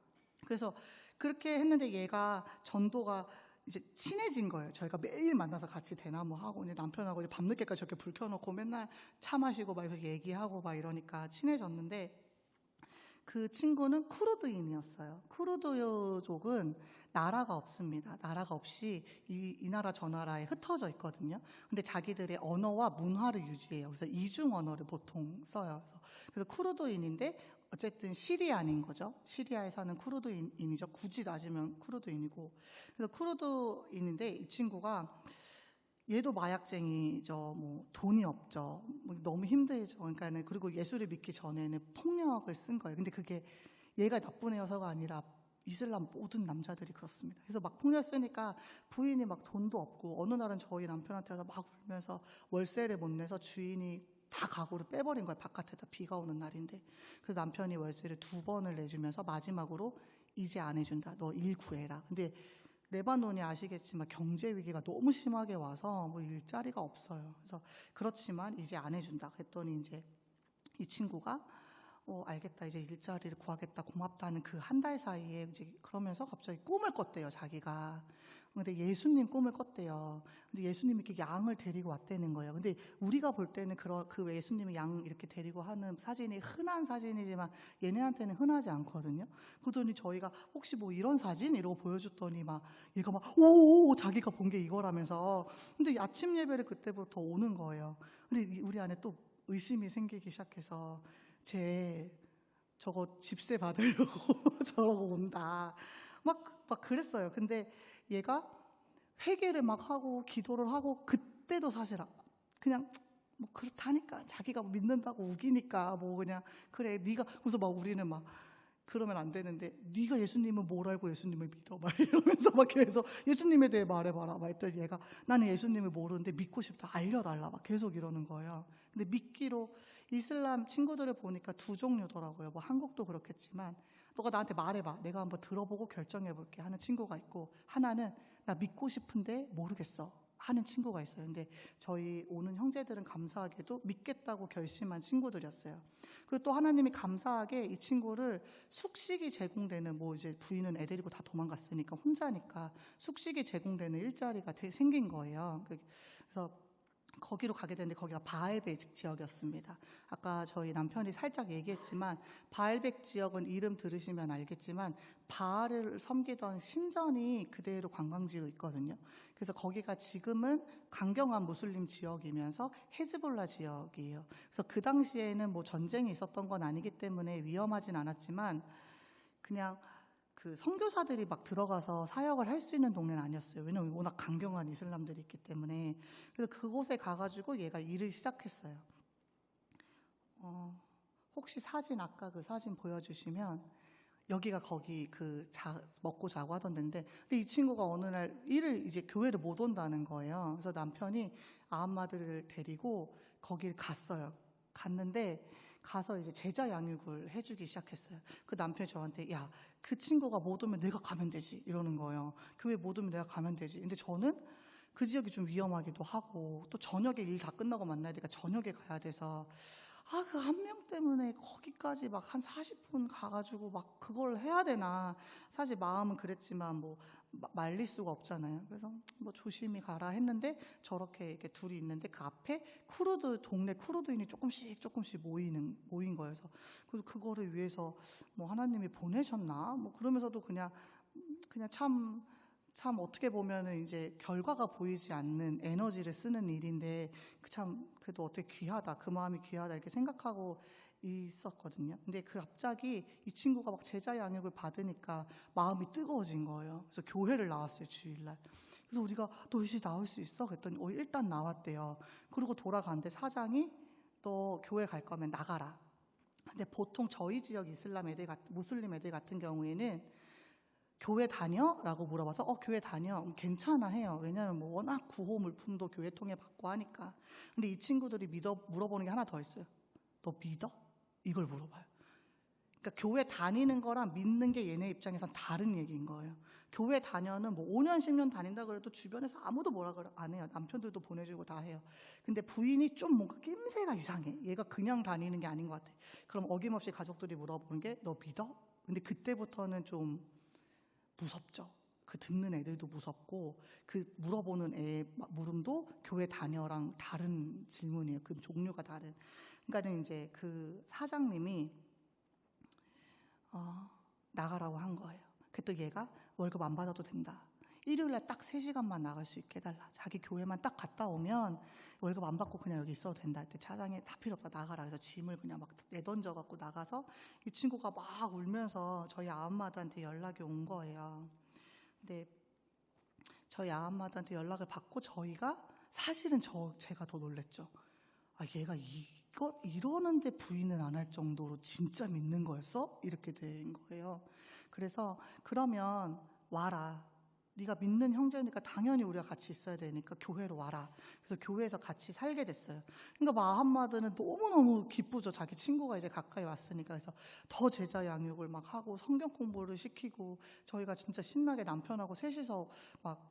[SPEAKER 6] 그래서 그렇게 했는데 얘가 전도가 이제 친해진 거예요. 저희가 매일 만나서 같이 대나무하고 남편하고 이제 밤늦게까지 저렇게 불 켜놓고 맨날 차 마시고 막 얘기하고 막 이러니까 친해졌는데 그 친구는 쿠르드인이었어요. 쿠르드족은 나라가 없습니다. 나라가 없이 이 나라 저 나라에 흩어져 있거든요. 근데 자기들의 언어와 문화를 유지해요. 그래서 이중 언어를 보통 써요. 그래서 쿠르드인인데 어쨌든 시리아인 거죠. 시리아에 사는 쿠르드인이죠. 굳이 따지면 쿠르드인이고. 그래서 쿠르드인인데 이 친구가 얘도 마약쟁이죠. 뭐 돈이 없죠. 뭐 너무 힘들죠. 그러니까는 그리고 예수를 믿기 전에는 폭력을 쓴 거예요. 근데 그게 얘가 나쁜 애여서가 아니라 이슬람 모든 남자들이 그렇습니다. 그래서 막 폭력 쓰니까 부인이 막 돈도 없고 어느 날은 저희 남편한테 와서 막 울면서 월세를 못 내서 주인이 다 가구를 빼버린 거예요. 바깥에다 비가 오는 날인데. 그래서 남편이 월세를 2번을 내주면서 마지막으로 이제 안 해준다. 너 일 구해라. 근데 레바논이 아시겠지만 경제 위기가 너무 심하게 와서 뭐 일자리가 없어요. 그래서 그렇지만 이제 안 해준다. 그랬더니 이제 이 친구가 알겠다. 이제 일자리를 구하겠다. 고맙다는 그 한 달 사이에 이제 그러면서 갑자기 꿈을 꿨대요. 자기가. 근데 예수님 꿈을 꿨대요. 근데 예수님이 이렇게 양을 데리고 왔다는 거예요. 근데 우리가 볼 때는 그 예수님이 양 이렇게 데리고 하는 사진이 흔한 사진이지만 얘네한테는 흔하지 않거든요. 그러더니 저희가 혹시 뭐 이런 사진? 이러고 보여줬더니 막 얘가 막 오 자기가 본 게 이거라면서. 근데 아침 예배를 그때부터 오는 거예요. 근데 우리 안에 또 의심이 생기기 시작해서 저거 집세 받으려고 저러고 온다. 막 그랬어요. 근데 얘가 회개를 막 하고 기도를 하고 그때도 사실 그냥 뭐 그렇다니까 자기가 믿는다고 우기니까 뭐 그냥 그래 네가 그래서 막 우리는 막 그러면 안 되는데 네가 예수님은 뭘 알고 예수님을 믿어 막 이러면서 막 계속 예수님에 대해 말해봐라 막 했더니 얘가 나는 예수님을 모르는데 믿고 싶다 알려달라 막 계속 이러는 거예요. 근데 믿기로 이슬람 친구들을 보니까 두 종류더라고요. 뭐 한국도 그렇겠지만 너가 나한테 말해봐 내가 한번 들어보고 결정해볼게 하는 친구가 있고 하나는 나 믿고 싶은데 모르겠어 하는 친구가 있어요. 근데 저희 오는 형제들은 감사하게도 믿겠다고 결심한 친구들이었어요. 그리고 또 하나님이 감사하게 이 친구를 숙식이 제공되는 뭐 이제 부인은 애 데리고 다 도망갔으니까 혼자니까 숙식이 제공되는 일자리가 생긴 거예요. 그래서 거기로 가게 됐는데 거기가 바알백 지역이었습니다. 아까 저희 남편이 살짝 얘기했지만 바알백 지역은 이름 들으시면 알겠지만 바알을 섬기던 신전이 그대로 관광지로 있거든요. 그래서 거기가 지금은 강경한 무슬림 지역이면서 헤즈볼라 지역이에요. 그래서 그 당시에는 뭐 전쟁이 있었던 건 아니기 때문에 위험하진 않았지만 그냥 그 선교사들이 막 들어가서 사역을 할 수 있는 동네는 아니었어요. 왜냐면 워낙 강경한 이슬람들이 있기 때문에. 그래서 그곳에 가가지고 얘가 일을 시작했어요. 혹시 사진 아까 그 사진 보여주시면 여기가 거기 먹고 자고 하던 데인데 근데 이 친구가 어느 날 일을 이제 교회를 못 온다는 거예요. 그래서 남편이 아함마드를 데리고 거길 갔어요. 갔는데 가서 이제 제자 양육을 해주기 시작했어요. 그 남편이 저한테 야, 그 친구가 못 오면 내가 가면 되지 이러는 거예요. 교회 못 오면 내가 가면 되지. 근데 저는 그 지역이 좀 위험하기도 하고 또 저녁에 일 다 끝나고 만나야 되니까 저녁에 가야 돼서 그 한 명 때문에 거기까지 막 한 40분 가가지고 막 그걸 해야 되나. 사실 마음은 그랬지만 뭐 말릴 수가 없잖아요. 그래서 뭐 조심히 가라 했는데 저렇게 이렇게 둘이 있는데 그 앞에 동네 쿠르드인이 조금씩 모인 거예요. 그래서 그거를 위해서 뭐 하나님이 보내셨나? 뭐 그러면서도 그냥 참 어떻게 보면은 이제 결과가 보이지 않는 에너지를 쓰는 일인데 참 그래도 어떻게 귀하다 그 마음이 귀하다 이렇게 생각하고 있었거든요. 근데 그 갑자기 이 친구가 막 제자 양육을 받으니까 마음이 뜨거워진 거예요. 그래서 교회를 나왔어요, 주일날. 그래서 우리가 너 이제 나올 수 있어? 그랬더니 일단 나왔대요. 그리고 돌아가는데 사장이 너 교회 갈 거면 나가라. 근데 보통 저희 지역 무슬림 애들 같은 경우에는 교회 다녀? 라고 물어봐서 교회 다녀. 괜찮아 해요. 왜냐하면 뭐 워낙 구호 물품도 교회 통해 받고 하니까. 근데 이 친구들이 물어보는 게 하나 더 있어요. 너 믿어? 이걸 물어봐요. 그러니까 교회 다니는 거랑 믿는 게 얘네 입장에선 다른 얘기인 거예요. 교회 다녀는 뭐 5년 10년 다닌다 그래도 주변에서 아무도 뭐라 안 해요. 남편들도 보내주고 다 해요. 근데 부인이 좀 뭔가 낌새가 이상해. 얘가 그냥 다니는 게 아닌 것 같아. 그럼 어김없이 가족들이 물어보는 게 너 믿어? 근데 그때부터는 좀 무섭죠. 그 듣는 애들도 무섭고 그 물어보는 애 물음도 교회 다녀랑 다른 질문이에요. 그 종류가 다른. 그러니까는 이제 그 사장님이 나가라고 한 거예요. 그랬더니 얘가 월급 안 받아도 된다. 일요일날 딱 3시간만 나갈 수 있게 해달라. 자기 교회만 딱 갔다 오면 월급 안 받고 그냥 여기 있어도 된다. 그때 차장이 다 필요 없다 나가라. 그래서 짐을 그냥 막 내던져 갖고 나가서 이 친구가 막 울면서 저희 아엄마한테 연락이 온 거예요. 근데 저희 아엄마한테 연락을 받고 저희가 사실은 제가 더 놀랬죠. 얘가 이러는데 부인은 안 할 정도로 진짜 믿는 거였어? 이렇게 된 거예요. 그래서 그러면 와라. 네가 믿는 형제니까 당연히 우리가 같이 있어야 되니까 교회로 와라. 그래서 교회에서 같이 살게 됐어요. 그러니까 마함마드는 너무너무 기쁘죠. 자기 친구가 이제 가까이 왔으니까. 그래서 더 제자 양육을 막 하고 성경 공부를 시키고 저희가 진짜 신나게 남편하고 셋이서 막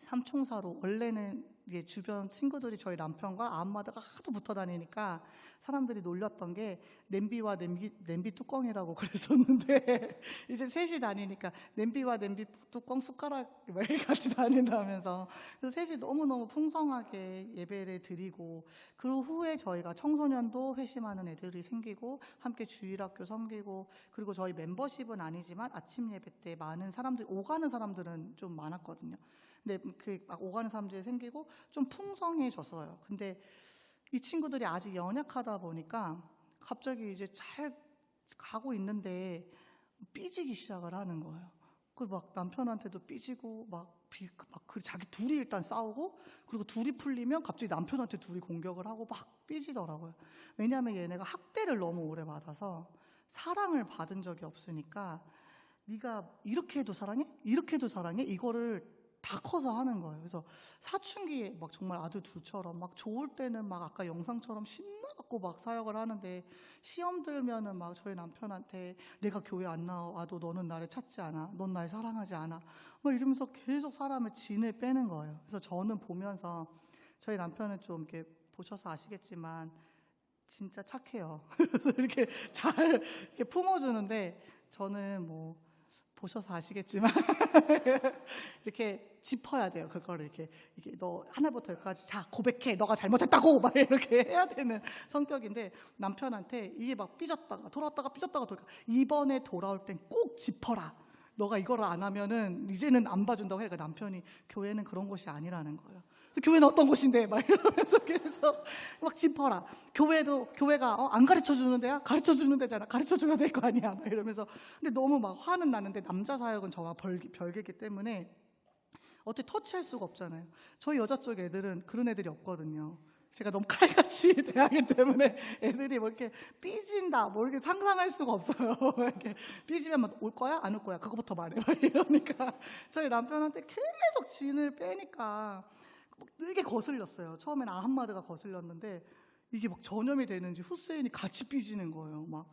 [SPEAKER 6] 삼총사로 원래는 이제 주변 친구들이 저희 남편과 아엄마다가 하도 붙어 다니니까 사람들이 놀렸던 게 냄비와 냄비 뚜껑이라고 그랬었는데 이제 셋이 다니니까 냄비와 냄비 뚜껑 숟가락 같이 다닌다면서 그래서 셋이 너무너무 풍성하게 예배를 드리고 그 후에 저희가 청소년도 회심하는 애들이 생기고 함께 주일학교 섬기고 그리고 저희 멤버십은 아니지만 아침 예배 때 많은 사람들이 오가는 사람들은 좀 많았거든요. 근데 그 막 오가는 사람들이 생기고 좀 풍성해졌어요. 근데 이 친구들이 아직 연약하다 보니까 갑자기 이제 잘 가고 있는데 삐지기 시작을 하는 거예요. 그 막 남편한테도 삐지고 그 자기 둘이 일단 싸우고 그리고 둘이 풀리면 갑자기 남편한테 둘이 공격을 하고 막 삐지더라고요. 왜냐하면 얘네가 학대를 너무 오래 받아서 사랑을 받은 적이 없으니까 네가 이렇게 해도 사랑해? 이렇게 해도 사랑해? 이거를 다 커서 하는 거예요. 그래서 사춘기에 막 정말 아들 둘처럼 막 좋을 때는 막 아까 영상처럼 신나갖고 막 사역을 하는데 시험 들면은 막 저희 남편한테 내가 교회 안 나와도 너는 나를 찾지 않아. 넌 날 사랑하지 않아. 막 이러면서 계속 사람을 진을 빼는 거예요. 그래서 저는 보면서 저희 남편은 좀 이렇게 보셔서 아시겠지만 진짜 착해요. 그래서 이렇게 잘 이렇게 품어주는데 저는 뭐 보셔서 아시겠지만 이렇게 짚어야 돼요. 그거를 이렇게 너 하나부터 열까지 자 고백해. 너가 잘못했다고 막 이렇게 해야 되는 성격인데 남편한테 이게 막 삐졌다가 돌아왔다가 삐졌다가 돌아가 이번에 돌아올 땐 꼭 짚어라. 너가 이거를 안 하면은 이제는 안 봐준다고 해요. 그러니까 남편이 교회는 그런 곳이 아니라는 거예요. 교회는 어떤 곳인데 막 이러면서 계속 막 짚어라. 교회가 안 가르쳐 주는 데야? 가르쳐 주는 데잖아. 가르쳐 줘야 될 거 아니야. 막 이러면서 근데 너무 막 화는 나는데 남자 사역은 저와 별개이기 때문에 어떻게 터치할 수가 없잖아요. 저희 여자 쪽 애들은 그런 애들이 없거든요. 제가 너무 칼같이 대하기 때문에 애들이 뭐 이렇게 삐진다, 뭐 이렇게 상상할 수가 없어요. 이렇게 삐지면 막 올 거야? 안 올 거야? 그거부터 말해. 막 이러니까 저희 남편한테 계속 진을 빼니까 되게 거슬렸어요. 처음엔 아함마드가 거슬렸는데 이게 막 전염이 되는지 후세인이 같이 삐지는 거예요. 막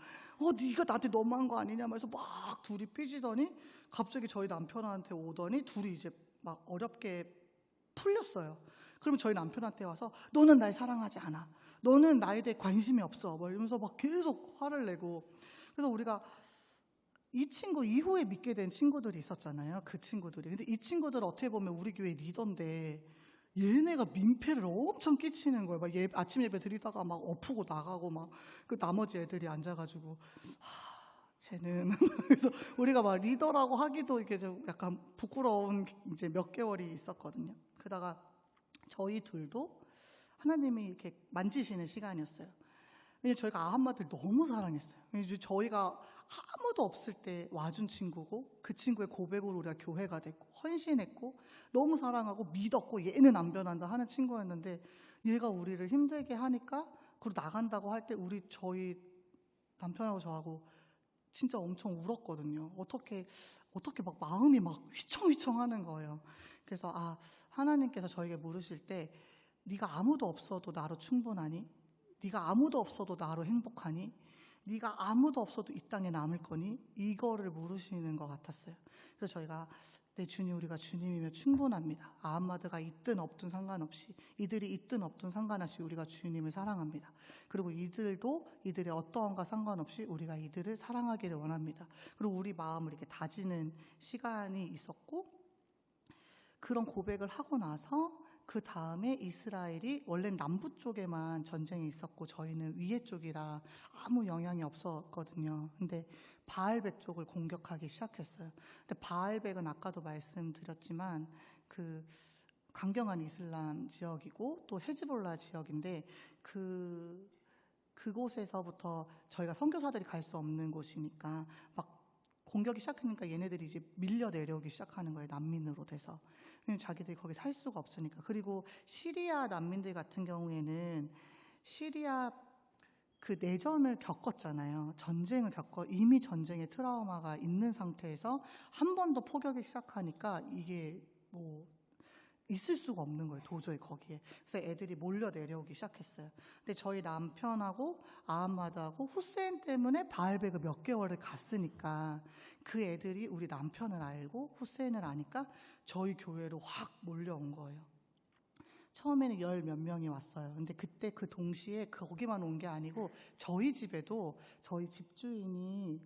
[SPEAKER 6] 네가 나한테 너무한 거 아니냐 면서 막 둘이 삐지더니 갑자기 저희 남편한테 오더니 둘이 이제 막 어렵게 풀렸어요. 그러면 저희 남편한테 와서 너는 날 사랑하지 않아. 너는 나에 대해 관심이 없어. 막 이러면서 막 계속 화를 내고 그래서 우리가 이 친구 이후에 믿게 된 친구들이 있었잖아요. 그 친구들이. 근데 이 친구들은 어떻게 보면 우리 교회 리더인데 얘네가 민폐를 엄청 끼치는 거예요. 막 아침 예배 드리다가 막 엎고 나가고 막 그 나머지 애들이 앉아가지고 쟤는 그래서 우리가 막 리더라고 하기도 이게 좀 약간 부끄러운 이제 몇 개월이 있었거든요. 그러다가 저희 둘도 하나님이 이렇게 만지시는 시간이었어요. 왜냐면 저희가 아한마들 너무 사랑했어요. 왜냐면 저희가 아무도 없을 때 와준 친구고 그 친구의 고백으로 우리가 교회가 됐고 헌신했고 너무 사랑하고 믿었고 얘는 안 변한다 하는 친구였는데 얘가 우리를 힘들게 하니까 그리고 나간다고 할 때 저희 남편하고 저하고 진짜 엄청 울었거든요. 어떻게 막 마음이 막 휘청휘청하는 거예요. 그래서 하나님께서 저에게 물으실 때 네가 아무도 없어도 나로 충분하니? 네가 아무도 없어도 나로 행복하니? 네가 아무도 없어도 이 땅에 남을 거니? 이거를 물으시는 것 같았어요. 그래서 저희가 내 주님, 우리가 주님이면 충분합니다. 아한마드가 있든 없든 상관없이, 이들이 있든 없든 상관없이 우리가 주님을 사랑합니다. 그리고 이들도 이들의 어떠함과 상관없이 우리가 이들을 사랑하기를 원합니다. 그리고 우리 마음을 이렇게 다지는 시간이 있었고, 그런 고백을 하고 나서 그 다음에 이스라엘이 원래는 남부 쪽에만 전쟁이 있었고 저희는 위에 쪽이라 아무 영향이 없었거든요. 근데 바알벡 쪽을 공격하기 시작했어요. 근데 바알벡은 아까도 말씀드렸지만 그 강경한 이슬람 지역이고 또 헤즈볼라 지역인데 그곳에서부터 저희가 선교사들이 갈 수 없는 곳이니까 막 공격이 시작하니까 얘네들이 이제 밀려 내려오기 시작하는 거예요. 난민으로 돼서. 왜냐면 자기들이 거기 살 수가 없으니까. 그리고 시리아 난민들 같은 경우에는 시리아 그 내전을 겪었잖아요. 전쟁을 이미 전쟁의 트라우마가 있는 상태에서 한 번 더 포격이 시작하니까 이게 뭐 있을 수가 없는 거예요. 도저히 거기에. 그래서 애들이 몰려 내려오기 시작했어요. 근데 저희 남편하고 아한마드하고 후세인 때문에 바알벡을 몇 개월을 갔으니까 그 애들이 우리 남편을 알고 후세인을 아니까 저희 교회로 확 몰려온 거예요. 처음에는 10몇 명이 왔어요. 근데 그때 그 동시에 거기만 온 게 아니고 저희 집에도 저희 집주인이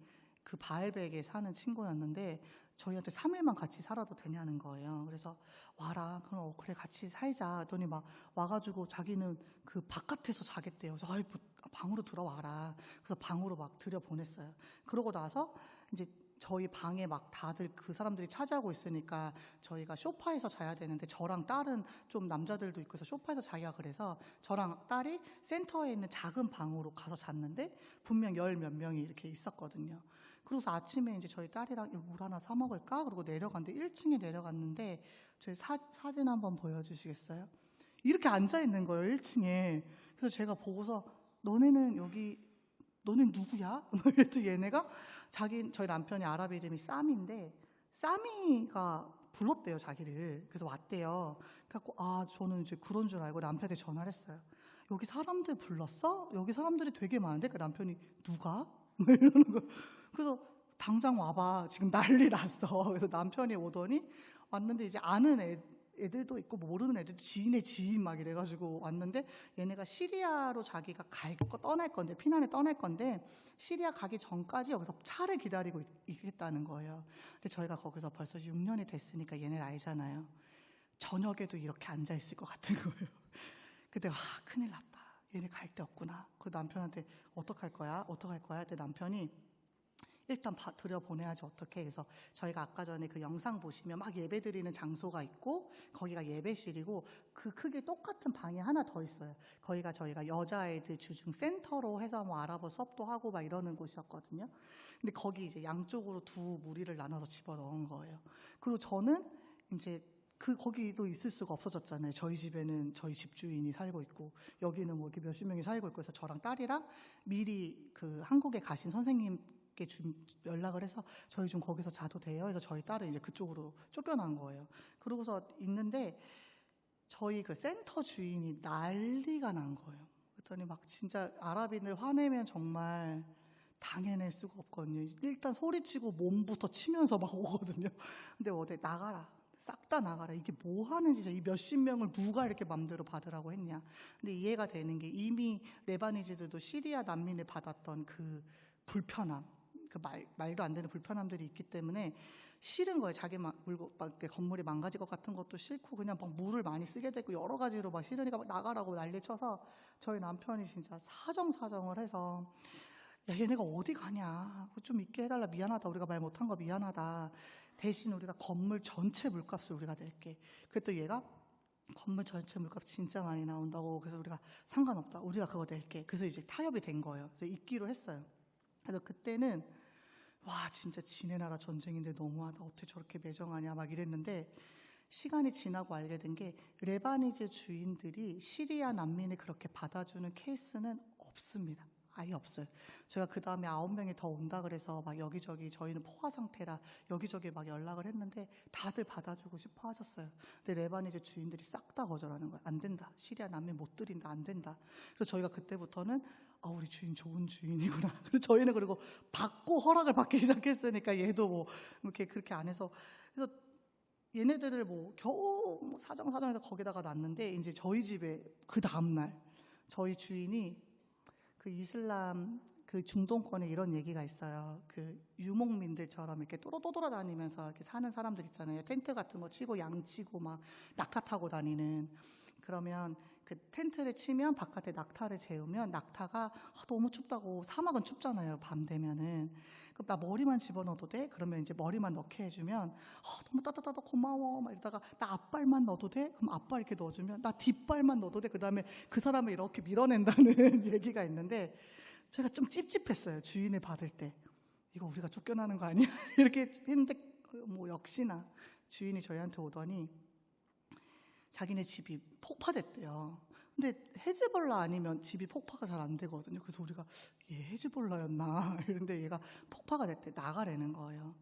[SPEAKER 6] 그 바알벡에 사는 친구였는데 저희한테 3일만 같이 살아도 되냐는 거예요. 그래서 와라. 그럼 그래 같이 살자. 하더니 막 와가지고 자기는 그 바깥에서 자겠대요. 그래서 방으로 들어와라. 그래서 방으로 막 들여보냈어요. 그러고 나서 이제 저희 방에 막 다들 그 사람들이 차지하고 있으니까 저희가 소파에서 자야 되는데 저랑 딸은 좀 남자들도 있고 해서 소파에서 자기가 그래서 저랑 딸이 센터에 있는 작은 방으로 가서 잤는데 분명 10몇 명이 이렇게 있었거든요. 그래서 아침에 이제 저희 딸이랑 물 하나 사 먹을까? 그러고 내려갔는데 1층에 내려갔는데 저희 사진 한번 보여주시겠어요? 이렇게 앉아 있는 거예요, 1층에. 그래서 제가 보고서 너네는 누구야? 그랬더니 얘네가 저희 남편이 아랍 이름이 쌈인데 쌈이가 불렀대요, 자기를. 그래서 왔대요. 그래갖고 저는 이제 그런 줄 알고 남편한테 전화를 했어요. 여기 사람들 불렀어? 여기 사람들이 되게 많은데 그 남편이 누가? 이러는 거. 그래서 당장 와봐. 지금 난리 났어. 그래서 남편이 오더니 왔는데 이제 아는 애들도 있고 모르는 애들도 지인의 지인 막 이래가지고 왔는데 얘네가 시리아로 자기가 떠날 건데 피난에 떠날 건데 시리아 가기 전까지 여기서 차를 기다리고 있겠다는 거예요. 근데 저희가 거기서 벌써 6년이 됐으니까 얘네를 알잖아요. 저녁에도 이렇게 앉아 있을 것 같은 거예요. 근데 큰일 났다. 얘네 갈 데 없구나. 그 남편한테 어떡할 거야? 근데 남편이 일단 들여보내야지 어떻게 해서 저희가 아까 전에 그 영상 보시면 막 예배 드리는 장소가 있고 거기가 예배실이고 그 크게 똑같은 방이 하나 더 있어요. 거기가 저희가 여자애들 주중 센터로 해서 뭐 아랍어 수업도 하고 막 이러는 곳이었거든요. 근데 거기 이제 양쪽으로 두 무리를 나눠서 집어넣은 거예요. 그리고 저는 이제 거기도 있을 수가 없어졌잖아요. 저희 집에는 저희 집주인이 살고 있고 여기는 뭐 이렇게 몇십 명이 살고 있고 해서 저랑 딸이랑 미리 그 한국에 가신 선생님께 연락을 해서 저희 좀 거기서 자도 돼요? 그래서 저희 딸은 이제 그쪽으로 쫓겨난 거예요. 그러고서 있는데 저희 그 센터 주인이 난리가 난 거예요. 그랬더니 막 진짜 아랍인을 화내면 정말 당해낼 수가 없거든요. 일단 소리치고 몸부터 치면서 막 오거든요. 근데 어디 나가라. 싹 다 나가라. 이게 뭐 하는 짓이야. 이 몇십 명을 누가 이렇게 맘대로 받으라고 했냐. 근데 이해가 되는 게 이미 레바니즈들도 시리아 난민을 받았던 그 불편함, 그 말도 안 되는 불편함들이 있기 때문에 싫은 거예요. 자기 건물이 망가질 것 같은 것도 싫고 그냥 막 물을 많이 쓰게 되고 여러 가지로 막 싫으니까 막 나가라고 난리 쳐서 저희 남편이 진짜 사정을 해서 야, 얘네가 어디 가냐. 좀 있게 해달라. 미안하다. 우리가 말 못한 거 미안하다. 대신 우리가 건물 전체 물값을 우리가 낼게. 그랬더니 얘가 건물 전체 물값 진짜 많이 나온다고. 그래서 우리가 상관없다. 우리가 그거 낼게. 그래서 이제 타협이 된 거예요. 그래서 있기로 했어요. 그래서 그때는 와 진짜 지네 나라 전쟁인데 너무하다. 어떻게 저렇게 매정하냐 막 이랬는데 시간이 지나고 알게 된 게 레바니즈 주인들이 시리아 난민을 그렇게 받아주는 케이스는 없습니다. 아예 없어요. 제가 그 다음에 9명이 더 온다 그래서 막 여기저기 저희는 포화 상태라 여기저기 막 연락을 했는데 다들 받아주고 싶어 하셨어요. 근데 레바니즈 주인들이 싹 다 거절하는 거예요. 안 된다. 시리아 난민 못 드린다. 안 된다. 그래서 저희가 그때부터는 우리 주인 좋은 주인이구나. 그래서 저희는 그리고 받고 허락을 받기 시작했으니까 얘도 뭐 이렇게 그렇게 안 해서 그래서 얘네들을 뭐 겨우 뭐 사정사정해서 거기다가 놨는데 이제 저희 집에 그 다음날 저희 주인이 그 이슬람 그 중동권에 이런 얘기가 있어요. 그 유목민들처럼 이렇게 또로또돌아 다니면서 이렇게 사는 사람들 있잖아요. 텐트 같은 거 치고 양 치고 막 낙타 타고 다니는. 그러면 그 텐트를 치면 바깥에 낙타를 재우면 낙타가 너무 춥다고 사막은 춥잖아요. 밤 되면은. 그럼 나 머리만 집어넣어도 돼? 그러면 이제 머리만 넣게 해주면 너무 따뜻하다 고마워 막 이러다가 나 앞발만 넣어도 돼? 그럼 앞발 이렇게 넣어주면 나 뒷발만 넣어도 돼? 그 다음에 그 사람을 이렇게 밀어낸다는 얘기가 있는데 제가 좀 찝찝했어요. 주인을 받을 때 이거 우리가 쫓겨나는 거 아니야? 이렇게 했는데 뭐 역시나 주인이 저희한테 오더니 자기네 집이 폭파됐대요. 근데 헤즈볼라 아니면 집이 폭파가 잘 안 되거든요. 그래서 우리가 얘 헤즈볼라였나 이런데 얘가 폭파가 됐대. 나가라는 거예요.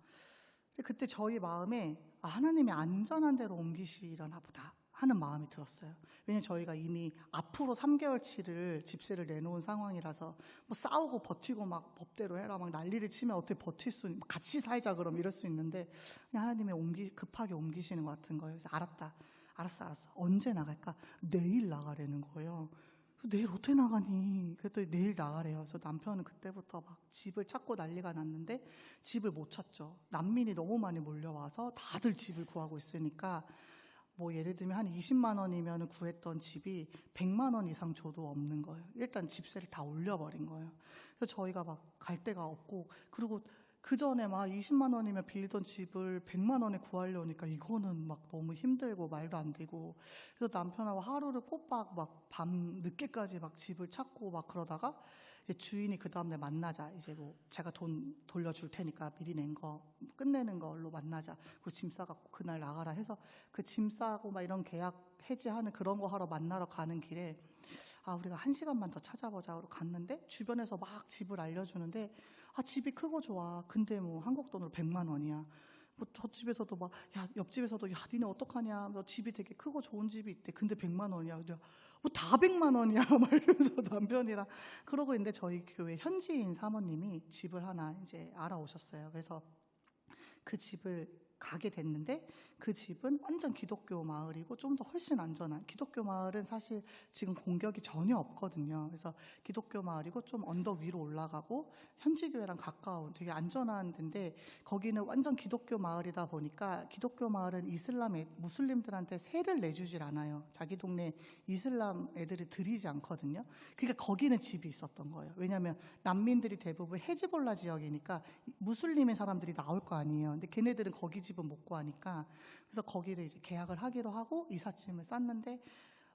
[SPEAKER 6] 근데 그때 저희 마음에 하나님이 안전한 데로 옮기시려나 보다 하는 마음이 들었어요. 왜냐면 저희가 이미 앞으로 3개월치를 집세를 내놓은 상황이라서 뭐 싸우고 버티고 막 법대로 해라 막 난리를 치면 어떻게 버틸 수 같이 살자 그럼 이럴 수 있는데 그냥 하나님이 급하게 옮기시는 것 같은 거예요. 그래서 알았어. 언제 나갈까? 내일 나가라는 거예요. 내일 어떻게 나가니? 그랬더니 내일 나가래요. 그래서 남편은 그때부터 막 집을 찾고 난리가 났는데 집을 못 찾죠. 난민이 너무 많이 몰려와서 다들 집을 구하고 있으니까 뭐 예를 들면 한 20만 원이면 구했던 집이 100만 원 이상 줘도 없는 거예요. 일단 집세를 다 올려버린 거예요. 그래서 저희가 막 갈 데가 없고 그리고 그 전에 막 20만 원이면 빌리던 집을 100만 원에 구하려니까 이거는 막 너무 힘들고 말도 안 되고 그래서 남편하고 하루를 꼬박 막 밤 늦게까지 막 집을 찾고 막 그러다가 이제 주인이 그 다음날 만나자 이제 뭐 제가 돈 돌려줄 테니까 미리 낸 거 끝내는 걸로 만나자 그리고 짐 싸갖고 그날 나가라 해서 그 짐 싸고 막 이런 계약 해지하는 그런 거 하러 만나러 가는 길에 우리가 1시간만 더 찾아보자고 갔는데 주변에서 막 집을 알려주는데 집이 크고 좋아. 근데 뭐 한국 돈으로 100만 원이야. 뭐 저 집에서도 막 옆집에서도 니네 어떡하냐. 너 집이 되게 크고 좋은 집이 있대. 근데 100만 원이야. 근데 뭐 다 100만 원이야. 막 이러면서 남편이랑 그러고 있는데 저희 교회 현지인 사모님이 집을 하나 이제 알아오셨어요. 그래서 그 집을 가게 됐는데 그 집은 완전 기독교 마을이고 좀 더 훨씬 안전한 기독교 마을은 사실 지금 공격이 전혀 없거든요. 그래서 기독교 마을이고 좀 언덕 위로 올라가고 현지 교회랑 가까운 되게 안전한 데인데 거기는 완전 기독교 마을이다 보니까 기독교 마을은 무슬림들한테 세를 내주질 않아요. 자기 동네 이슬람 애들을 들이지 않거든요. 그러니까 거기는 집이 있었던 거예요. 왜냐하면 난민들이 대부분 헤즈볼라 지역이니까 무슬림의 사람들이 나올 거 아니에요. 근데 걔네들은 거기 집은 못 구하니까 그래서 거기를 이제 계약을 하기로 하고 이삿짐을 쌌는데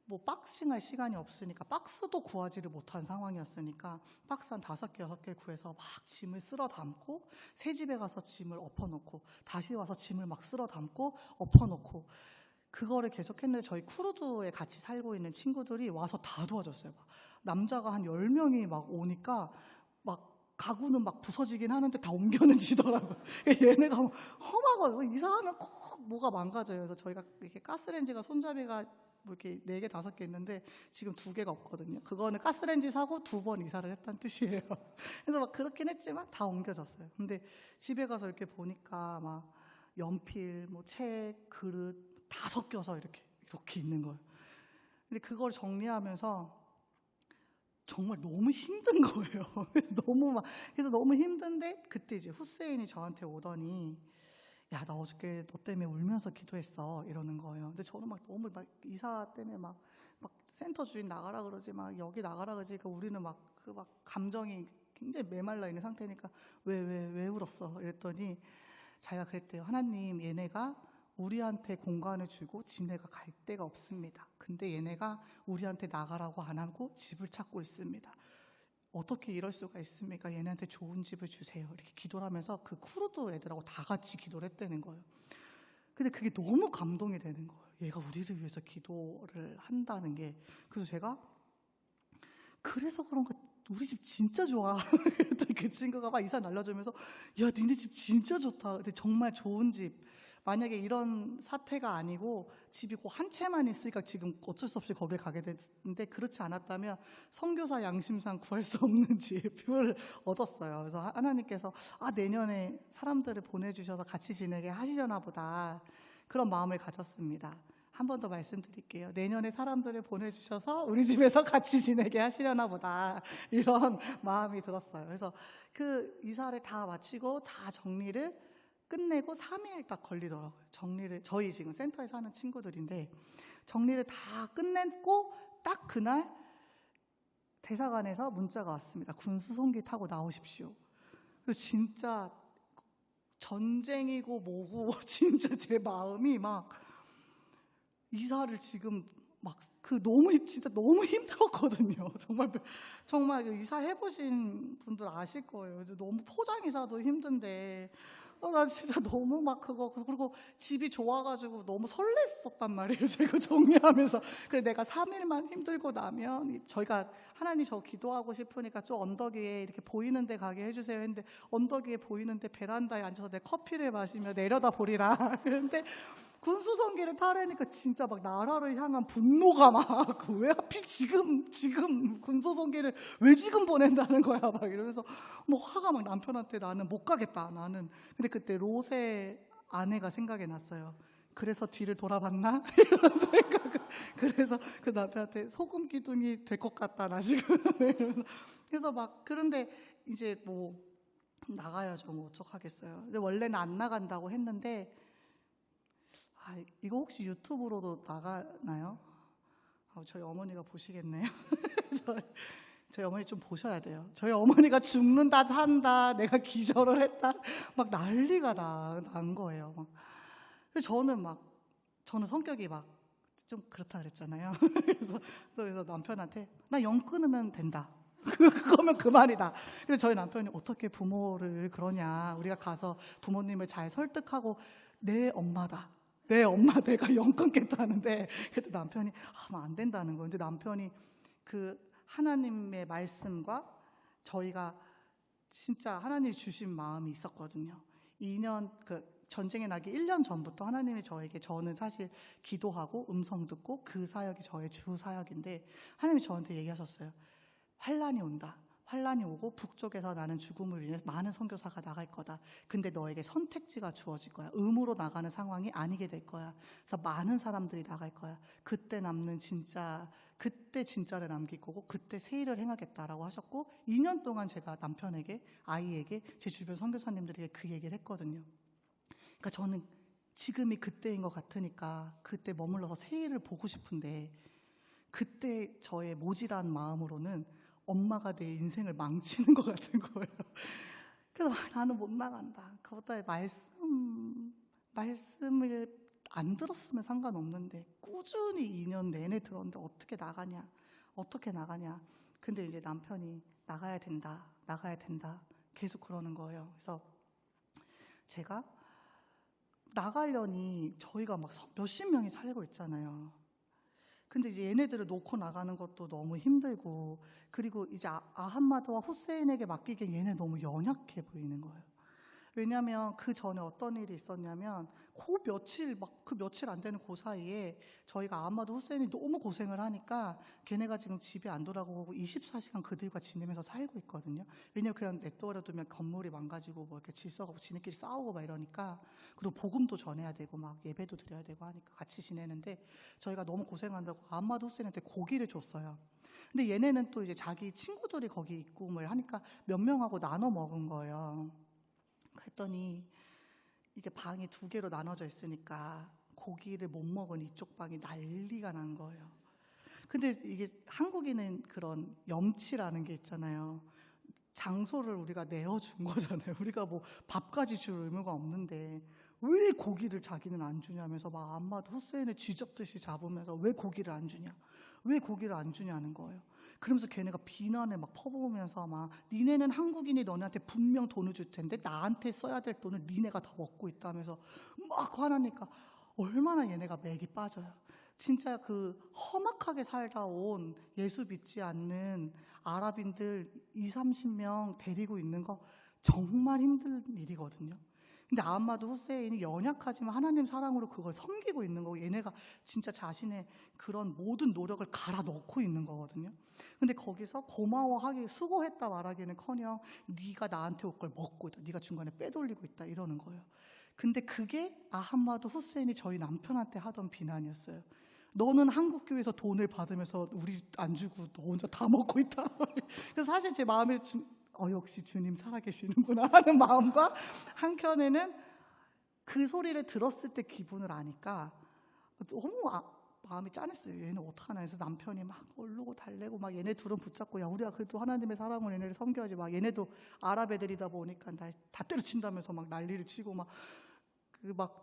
[SPEAKER 6] 뭐 박싱할 시간이 없으니까 박스도 구하지를 못한 상황이었으니까 박스 한 5개, 6개 구해서 막 짐을 쓸어 담고 새 집에 가서 짐을 엎어놓고 다시 와서 짐을 막 쓸어 담고 엎어놓고 그거를 계속했는데 저희 쿠르드에 같이 살고 있는 친구들이 와서 다 도와줬어요. 막 남자가 한 10명이 막 오니까 막 가구는 막 부서지긴 하는데 다 옮겨는지더라고요. 얘네가 험하고 이사하면 꼭 뭐가 망가져요. 그래서 저희가 이렇게 가스레인지가 손잡이가 뭐 이렇게 4개, 5개 있는데 지금 2개가 없거든요. 그거는 가스레인지 사고 2번 이사를 했다는 뜻이에요. 그래서 막 그렇긴 했지만 다 옮겨졌어요. 근데 집에 가서 이렇게 보니까 막 연필, 뭐 책, 그릇 다 섞여서 이렇게 있는 거예요. 근데 그걸 정리하면서 정말 너무 힘든 거예요. 그래서 너무 힘든데 그때 이제 후세인이 저한테 오더니 야, 나 어저께 너 때문에 울면서 기도했어 이러는 거예요. 근데 저는 막 너무 막 이사 때문에 막 센터 주인 나가라 그러지 막 여기 나가라 그러지. 그러니까 우리는 막 감정이 굉장히 메말라 있는 상태니까 왜 울었어? 이랬더니 자기가 그랬대요. 하나님 얘네가 우리한테 공간을 주고 지네가 갈 데가 없습니다. 근데 얘네가 우리한테 나가라고 안 하고 집을 찾고 있습니다. 어떻게 이럴 수가 있습니까? 얘네한테 좋은 집을 주세요. 이렇게 기도를 하면서 그 쿠르드 애들하고 다 같이 기도를 했다는 거예요. 근데 그게 너무 감동이 되는 거예요. 얘가 우리를 위해서 기도를 한다는 게. 그래서 제가 그래서 그런가 우리 집 진짜 좋아. 그 친구가 막 이사 날려주면서 야 니네 집 진짜 좋다. 근데 정말 좋은 집. 만약에 이런 사태가 아니고 집이 그 한 채만 있으니까 지금 어쩔 수 없이 거길 가게 됐는데, 그렇지 않았다면 선교사 양심상 구할 수 없는 집을 얻었어요. 그래서 하나님께서 내년에 사람들을 보내주셔서 같이 지내게 하시려나 보다, 그런 마음을 가졌습니다. 한 번 더 말씀드릴게요. 내년에 사람들을 보내주셔서 우리 집에서 같이 지내게 하시려나 보다, 이런 마음이 들었어요. 그래서 그 이사를 다 마치고 다 정리를 끝내고 3일 딱 걸리더라고요. 정리를, 저희 지금 센터에 사는 친구들인데 정리를 다 끝냈고 딱 그날 대사관에서 문자가 왔습니다. 군수송기 타고 나오십시오. 그래서 진짜 전쟁이고 뭐고 진짜 제 마음이 막 이사를 지금 막 너무 진짜 너무 힘들었거든요. 정말 이사 해보신 분들 아실 거예요. 너무 포장 이사도 힘든데 나 진짜 너무 막 그리고 집이 좋아가지고 너무 설렜었단 말이에요. 제가 정리하면서. 그래 내가 3일만 힘들고 나면 저희가 하나님 저 기도하고 싶으니까 좀 언덕 위에 이렇게 보이는 데 가게 해주세요 했는데, 언덕 위에 보이는데 베란다에 앉아서 내 커피를 마시며 내려다 보리라. 그런데 군수성기를 타려니까 진짜 막 나라를 향한 분노가 막 왜 하필 지금 군수성기를 왜 지금 보낸다는 거야 막 이러면서 뭐 화가 막 남편한테 나는 못 가겠다 나는. 근데 그때 롯의 아내가 생각이 났어요. 그래서 뒤를 돌아봤나? 이런 생각을. 그래서 그 남편한테 소금 기둥이 될 것 같다 나 지금. 이러면서. 그래서 막 그런데 이제 뭐 나가야죠. 뭐 어떡하겠어요. 근데 원래는 안 나간다고 했는데 이거 혹시 유튜브로도 나가나요? 저희 어머니가 보시겠네요. 저희 어머니 좀 보셔야 돼요. 저희 어머니가 죽는다 산다 내가 기절을 했다 막 난리가 난 거예요. 막. 저는 성격이 막 좀 그렇다 그랬잖아요. 그래서 남편한테 나 영 끊으면 된다. 그거면 그만이다. 근데 저희 남편이 어떻게 부모를 그러냐. 우리가 가서 부모님을 잘 설득하고 내 엄마다. 내 엄마 내가 영 끊겠다는데, 그때 남편이 하면 안 된다는 거예요. 근데 남편이 그 하나님의 말씀과 저희가 진짜 하나님이 주신 마음이 있었거든요. 2년 전쟁이 나기 1년 전부터 하나님이 저는 사실 기도하고 음성 듣고 그 사역이 저의 주 사역인데, 하나님이 저한테 얘기하셨어요. 환란이 온다. 환란이 오고 북쪽에서 나는 죽음을 인해 많은 선교사가 나갈 거다. 근데 너에게 선택지가 주어질 거야. 의무로 나가는 상황이 아니게 될 거야. 그래서 많은 사람들이 나갈 거야. 그때 진짜를 남길 거고 그때 새 일을 행하겠다라고 하셨고, 2년 동안 제가 남편에게, 아이에게, 제 주변 선교사님들에게 그 얘기를 했거든요. 그러니까 저는 지금이 그때인 것 같으니까 그때 머물러서 새 일을 보고 싶은데, 그때 저의 모질한 마음으로는 엄마가 내 인생을 망치는 것 같은 거예요. 그래서 나는 못 나간다. 그것보다 말씀을 안 들었으면 상관없는데 꾸준히 2년 내내 들었는데 어떻게 나가냐. 근데 이제 남편이 나가야 된다 계속 그러는 거예요. 그래서 제가 나가려니 저희가 막 몇십 명이 살고 있잖아요. 근데 이제 얘네들을 놓고 나가는 것도 너무 힘들고, 그리고 이제 아함마드와 후세인에게 맡기기엔 얘네 너무 연약해 보이는 거예요. 왜냐하면 그 전에 어떤 일이 있었냐면 그 며칠 안 되는 그 사이에 저희가 아함마드 후세인이 너무 고생을 하니까 걔네가 지금 집에 안 돌아오고 24시간 그들과 지내면서 살고 있거든요. 왜냐면 그냥 냅둬두면 건물이 망가지고 뭐 이렇게 질서가 없고 지네끼리 싸우고 막 이러니까, 그리고 복음도 전해야 되고 막 예배도 드려야 되고 하니까 같이 지내는데, 저희가 너무 고생한다고 아함마드 후세인한테 고기를 줬어요. 근데 얘네는 또 이제 자기 친구들이 거기 있고 뭐 하니까 몇 명하고 나눠 먹은 거예요. 그랬더니 이게 방이 2개로 나눠져 있으니까 고기를 못 먹은 이쪽 방이 난리가 난 거예요. 근데 이게 한국인은 그런 염치라는 게 있잖아요. 장소를 우리가 내어준 거잖아요. 우리가 뭐 밥까지 줄 의무가 없는데 왜 고기를 자기는 안 주냐면서 막 암마드 후세인을 쥐잡듯이 잡으면서 왜 고기를 안 주냐, 왜 고기를 안 주냐는 거예요. 그러면서 걔네가 비난을 막 퍼부으면서 막 니네는 한국인이 너네한테 분명 돈을 줄 텐데 나한테 써야 될 돈을 니네가 다 먹고 있다면서 막 화나니까 얼마나 얘네가 맥이 빠져요. 진짜 그 험악하게 살다 온 예수 믿지 않는 아랍인들 20-30명 데리고 있는 거 정말 힘든 일이거든요. 근데 아마도 후세인이 연약하지만 하나님 사랑으로 그걸 섬기고 있는 거고, 얘네가 진짜 자신의 그런 모든 노력을 갈아 넣고 있는 거거든요. 근데 거기서 고마워하기, 수고했다 말하기는커녕 네가 나한테 올 걸 먹고 있다, 네가 중간에 빼돌리고 있다 이러는 거예요. 근데 그게 아함마드 후세인이 저희 남편한테 하던 비난이었어요. 너는 한국 교회에서 돈을 받으면서 우리 안 주고 너 혼자 다 먹고 있다. 그래서 사실 제 마음에 역시 주님 살아계시는구나 하는 마음과, 한켠에는 그 소리를 들었을 때 기분을 아니까 너무 마음이 짠했어요. 얘는 어떡하나 해서 남편이 막 얼르고 달래고 막 얘네 둘은 붙잡고, 야 우리가 그래도 하나님의 사랑으로 얘네를 섬겨야지, 막 얘네도 아랍 애들이다 보니까 다 때려친다면서 막 난리를 치고 막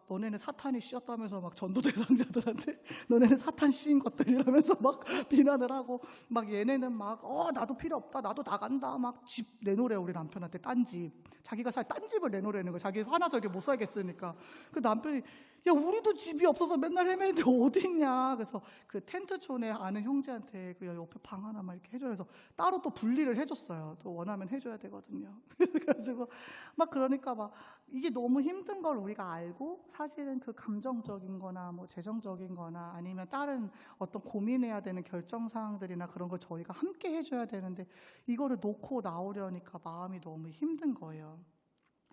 [SPEAKER 6] 너네는 사탄이 씌었다면서 막 전도 대상자들한테 너네는 사탄 씌인 것들이라면서 막 비난을 하고, 막 얘네는 막 나도 필요 없다, 나도 나간다, 막 집 내놓으래. 우리 남편한테 딴집, 자기가 살 딴 집을 내놓으라는 거야. 자기 화나서 이렇게 못 살겠으니까. 그 남편이 야 우리도 집이 없어서 맨날 헤매는데 어디 있냐. 그래서 그 텐트촌에 아는 형제한테 그 옆에 방 하나만 이렇게 해줘야 해서 따로 또 분리를 해줬어요. 또 원하면 해줘야 되거든요. 그래가지고 막 그러니까 막 이게 너무 힘든 걸 우리가 알고, 사실은 그 감정적인 거나 뭐 재정적인 거나 아니면 다른 어떤 고민해야 되는 결정 사항들이나 그런 걸 저희가 함께 해줘야 되는데 이거를 놓고 나오려니까 마음이 너무 힘든 거예요.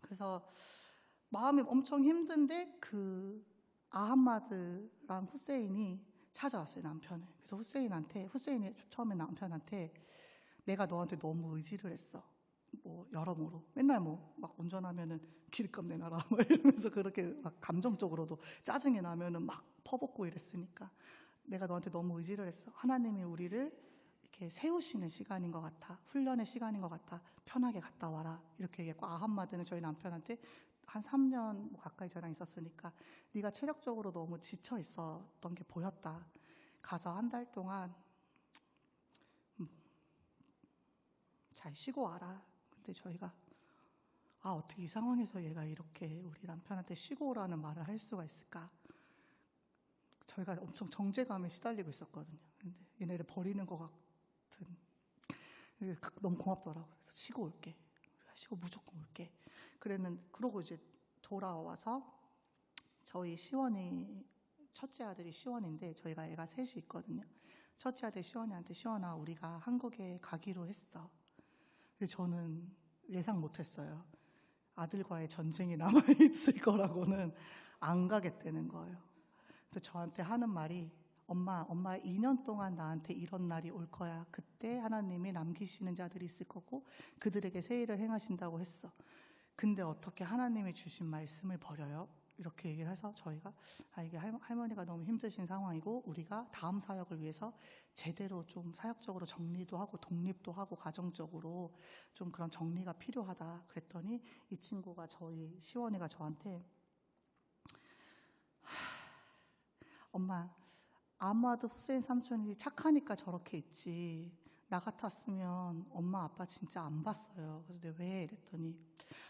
[SPEAKER 6] 그래서 마음이 엄청 힘든데 그 아함마드랑 후세인이 찾아왔어요, 남편을. 그래서 후세인이 처음에 남편한테 내가 너한테 너무 의지를 했어, 뭐 여러모로 맨날 뭐 막 운전하면은 기름값 내놔라 막 이러면서 그렇게 막 감정적으로도 짜증이 나면은 막 퍼붓고 이랬으니까 내가 너한테 너무 의지를 했어. 하나님이 우리를 이렇게 세우시는 시간인 것 같아, 훈련의 시간인 것 같아, 편하게 갔다 와라 이렇게 얘기했고, 아함마드는 저희 남편한테 한 3년 가까이 저랑 있었으니까 네가 체력적으로 너무 지쳐 있었던 게 보였다, 가서 한 달 동안 잘 쉬고 와라. 근데 저희가 어떻게 이 상황에서 얘가 이렇게 우리 남편한테 쉬고 오라는 말을 할 수가 있을까. 저희가 엄청 정죄감에 시달리고 있었거든요. 근데 얘네를 버리는 것 같은, 너무 고맙더라고요. 그래서 쉬고 올게, 우리가 쉬고 무조건 올게 그러고 이제 돌아와서 저희 시원이, 첫째 아들이 시원인데 저희가 애가 셋이 있거든요. 첫째 아들 시원이한테 시원아 우리가 한국에 가기로 했어. 그래서 저는 예상 못했어요. 아들과의 전쟁이 남아있을 거라고는 안 가겠다는 거예요. 그래서 저한테 하는 말이 엄마 2년 동안 나한테 이런 날이 올 거야. 그때 하나님이 남기시는 자들이 있을 거고 그들에게 새 일을 행하신다고 했어. 근데 어떻게 하나님이 주신 말씀을 버려요? 이렇게 얘기를 해서 저희가 이게 할머니가 너무 힘드신 상황이고 우리가 다음 사역을 위해서 제대로 좀 사역적으로 정리도 하고 독립도 하고 가정적으로 좀 그런 정리가 필요하다 그랬더니 이 친구가, 저희 시원이가 저한테 엄마 아마드 후세인 삼촌이 착하니까 저렇게 있지 나 같았으면 엄마 아빠 진짜 안 봤어요. 그래서 내가 왜? 이랬더니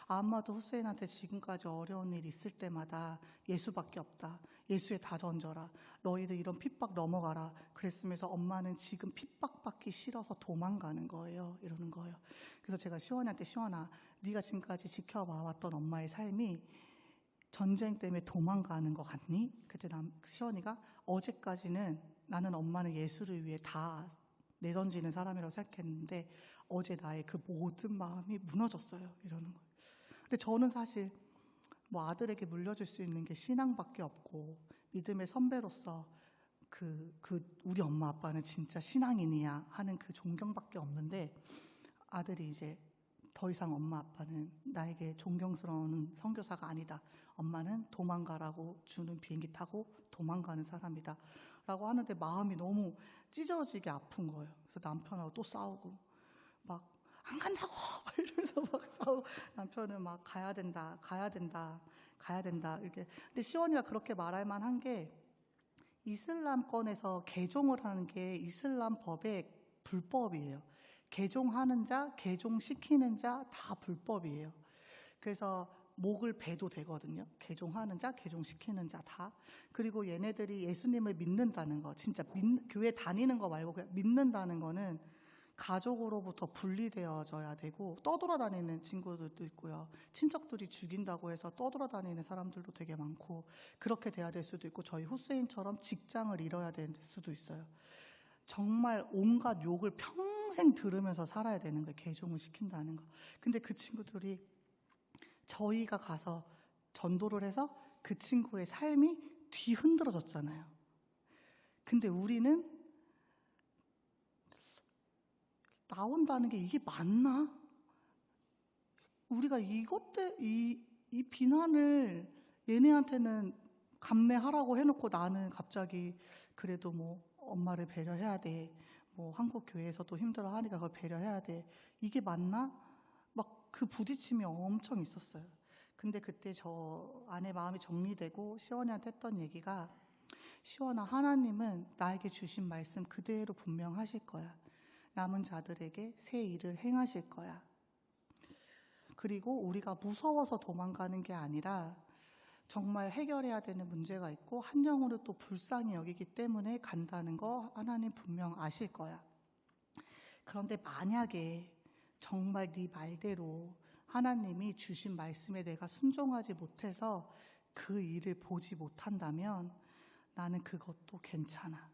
[SPEAKER 6] 아마드 후세인한테 지금까지 어려운 일 있을 때마다 예수밖에 없다, 예수에 다 던져라, 너희들 이런 핍박 넘어가라 그랬으면서 엄마는 지금 핍박받기 싫어서 도망가는 거예요 이러는 거예요. 그래서 제가 시원이한테 시원아 네가 지금까지 지켜봐왔던 엄마의 삶이 전쟁 때문에 도망가는 것 같니? 그때 시원이가 어제까지는 나는 엄마는 예수를 위해 다 내던지는 사람이라고 생각했는데 어제 나의 그 모든 마음이 무너졌어요 이러는 거예요. 근데 저는 사실 뭐 아들에게 물려줄 수 있는 게 신앙밖에 없고 믿음의 선배로서 우리 엄마 아빠는 진짜 신앙인이야 하는 그 존경밖에 없는데, 아들이 이제 더 이상 엄마 아빠는 나에게 존경스러운 선교사가 아니다, 엄마는 도망가라고 주는 비행기 타고 도망가는 사람이다 라고 하는데 마음이 너무 찢어지게 아픈 거예요. 그래서 남편하고 또 싸우고 막 안 간다고 이러면서 막 싸우고, 남편은 막 가야 된다 가야 된다 이렇게. 근데 시원이가 그렇게 말할 만한 게 이슬람권에서 개종을 하는 게 이슬람 법의 불법이에요. 개종하는 자, 개종시키는 자 다 불법이에요. 그래서 목을 베도 되거든요. 개종하는 자, 개종시키는 자 다. 그리고 얘네들이 예수님을 믿는다는 거, 진짜 교회 다니는 거 말고 그냥 믿는다는 거는 가족으로부터 분리되어져야 되고, 떠돌아다니는 친구들도 있고요. 친척들이 죽인다고 해서 떠돌아다니는 사람들도 되게 많고, 그렇게 돼야 될 수도 있고, 저희 후세인처럼 직장을 잃어야 될 수도 있어요. 정말 온갖 욕을 평생 들으면서 살아야 되는 거예요. 개종을 시킨다는 거. 근데 그 친구들이 저희가 가서 전도를 해서 그 친구의 삶이 뒤흔들어졌잖아요. 근데 우리는 나온다는 게 이게 맞나? 우리가 이 비난을 얘네한테는 감내하라고 해놓고 나는 갑자기 그래도 뭐 엄마를 배려해야 돼. 뭐 한국 교회에서도 힘들어하니까 그걸 배려해야 돼. 이게 맞나? 막 그 부딪힘이 엄청 있었어요. 근데 그때 저 안에 마음이 정리되고 시원이한테 했던 얘기가, 시원아, 하나님은 나에게 주신 말씀 그대로 분명하실 거야. 남은 자들에게 새 일을 행하실 거야. 그리고 우리가 무서워서 도망가는 게 아니라 정말 해결해야 되는 문제가 있고 한 영혼을 또 불쌍히 여기기 때문에 간다는 거 하나님 분명 아실 거야. 그런데 만약에 정말 네 말대로 하나님이 주신 말씀에 내가 순종하지 못해서 그 일을 보지 못한다면 나는 그것도 괜찮아.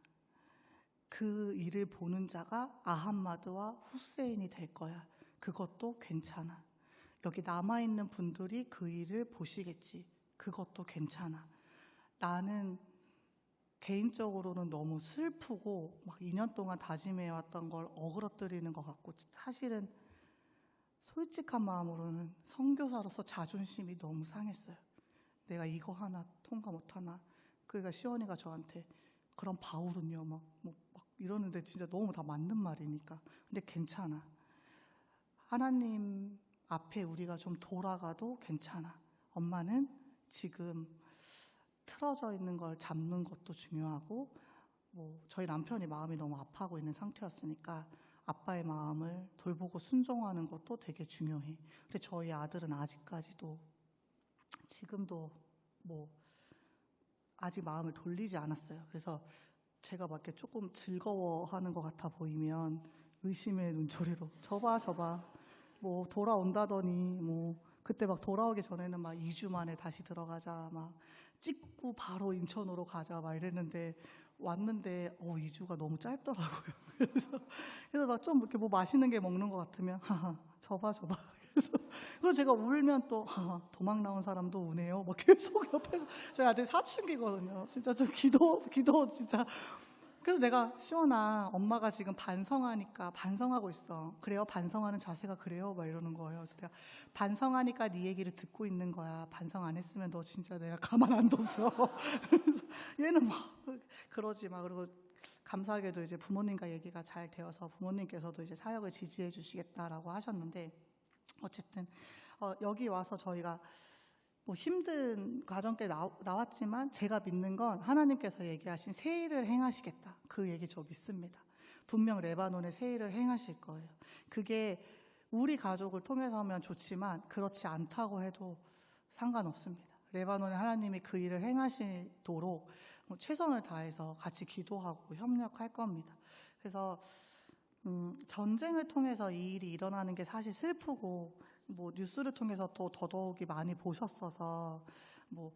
[SPEAKER 6] 그 일을 보는 자가 아함마드와 후세인이 될 거야. 그것도 괜찮아. 여기 남아있는 분들이 그 일을 보시겠지. 그것도 괜찮아. 나는 개인적으로는 너무 슬프고 막 2년 동안 다짐해왔던 걸 어그러뜨리는 것 같고, 사실은 솔직한 마음으로는 선교사로서 자존심이 너무 상했어요. 내가 이거 하나 통과 못하나. 그러니까 시원이가 저한테 그럼 바울은요 막 이러는데 진짜 너무 다 맞는 말이니까. 근데 괜찮아. 하나님 앞에 우리가 좀 돌아가도 괜찮아. 엄마는 지금 틀어져 있는 걸 잡는 것도 중요하고, 뭐 저희 남편이 마음이 너무 아파하고 있는 상태였으니까 아빠의 마음을 돌보고 순종하는 것도 되게 중요해. 근데 저희 아들은 아직까지도 지금도 뭐 아직 마음을 돌리지 않았어요. 그래서 제가 막 이렇게 조금 즐거워하는 것 같아 보이면 의심의 눈초리로 저봐 뭐 돌아온다더니 뭐 그때 막 돌아오기 전에는 막 2주 만에 다시 들어가자 막 찍고 바로 인천으로 가자 막 이랬는데 왔는데 2주가 너무 짧더라고요. 그래서 막 좀 이렇게 뭐 맛있는 게 먹는 것 같으면 하하 저봐 그래서 제가 울면 또 도망 나온 사람도 우네요. 막 계속 옆에서 저희 아들 사춘기거든요. 진짜 좀 기도 진짜. 그래서 내가 시원아 엄마가 지금 반성하니까 반성하고 있어. 그래요? 반성하는 자세가 그래요? 막 이러는 거예요. 그래서 내가 반성하니까 네 얘기를 듣고 있는 거야. 반성 안 했으면 너 진짜 내가 가만 안 뒀어. 그래서 얘는 막 그러지 마. 그리고 감사하게도 이제 부모님과 얘기가 잘 되어서 부모님께서도 이제 사역을 지지해 주시겠다라고 하셨는데, 어쨌든 여기 와서 저희가 뭐 힘든 과정 때 나왔지만 제가 믿는 건 하나님께서 얘기하신 새 일을 행하시겠다. 그 얘기 저 믿습니다. 분명 레바논에 새 일을 행하실 거예요. 그게 우리 가족을 통해서면 좋지만 그렇지 않다고 해도 상관없습니다. 레바논에 하나님이 그 일을 행하시도록 최선을 다해서 같이 기도하고 협력할 겁니다. 그래서 전쟁을 통해서 이 일이 일어나는 게 사실 슬프고, 뭐 뉴스를 통해서 또 더더욱이 많이 보셨어서 뭐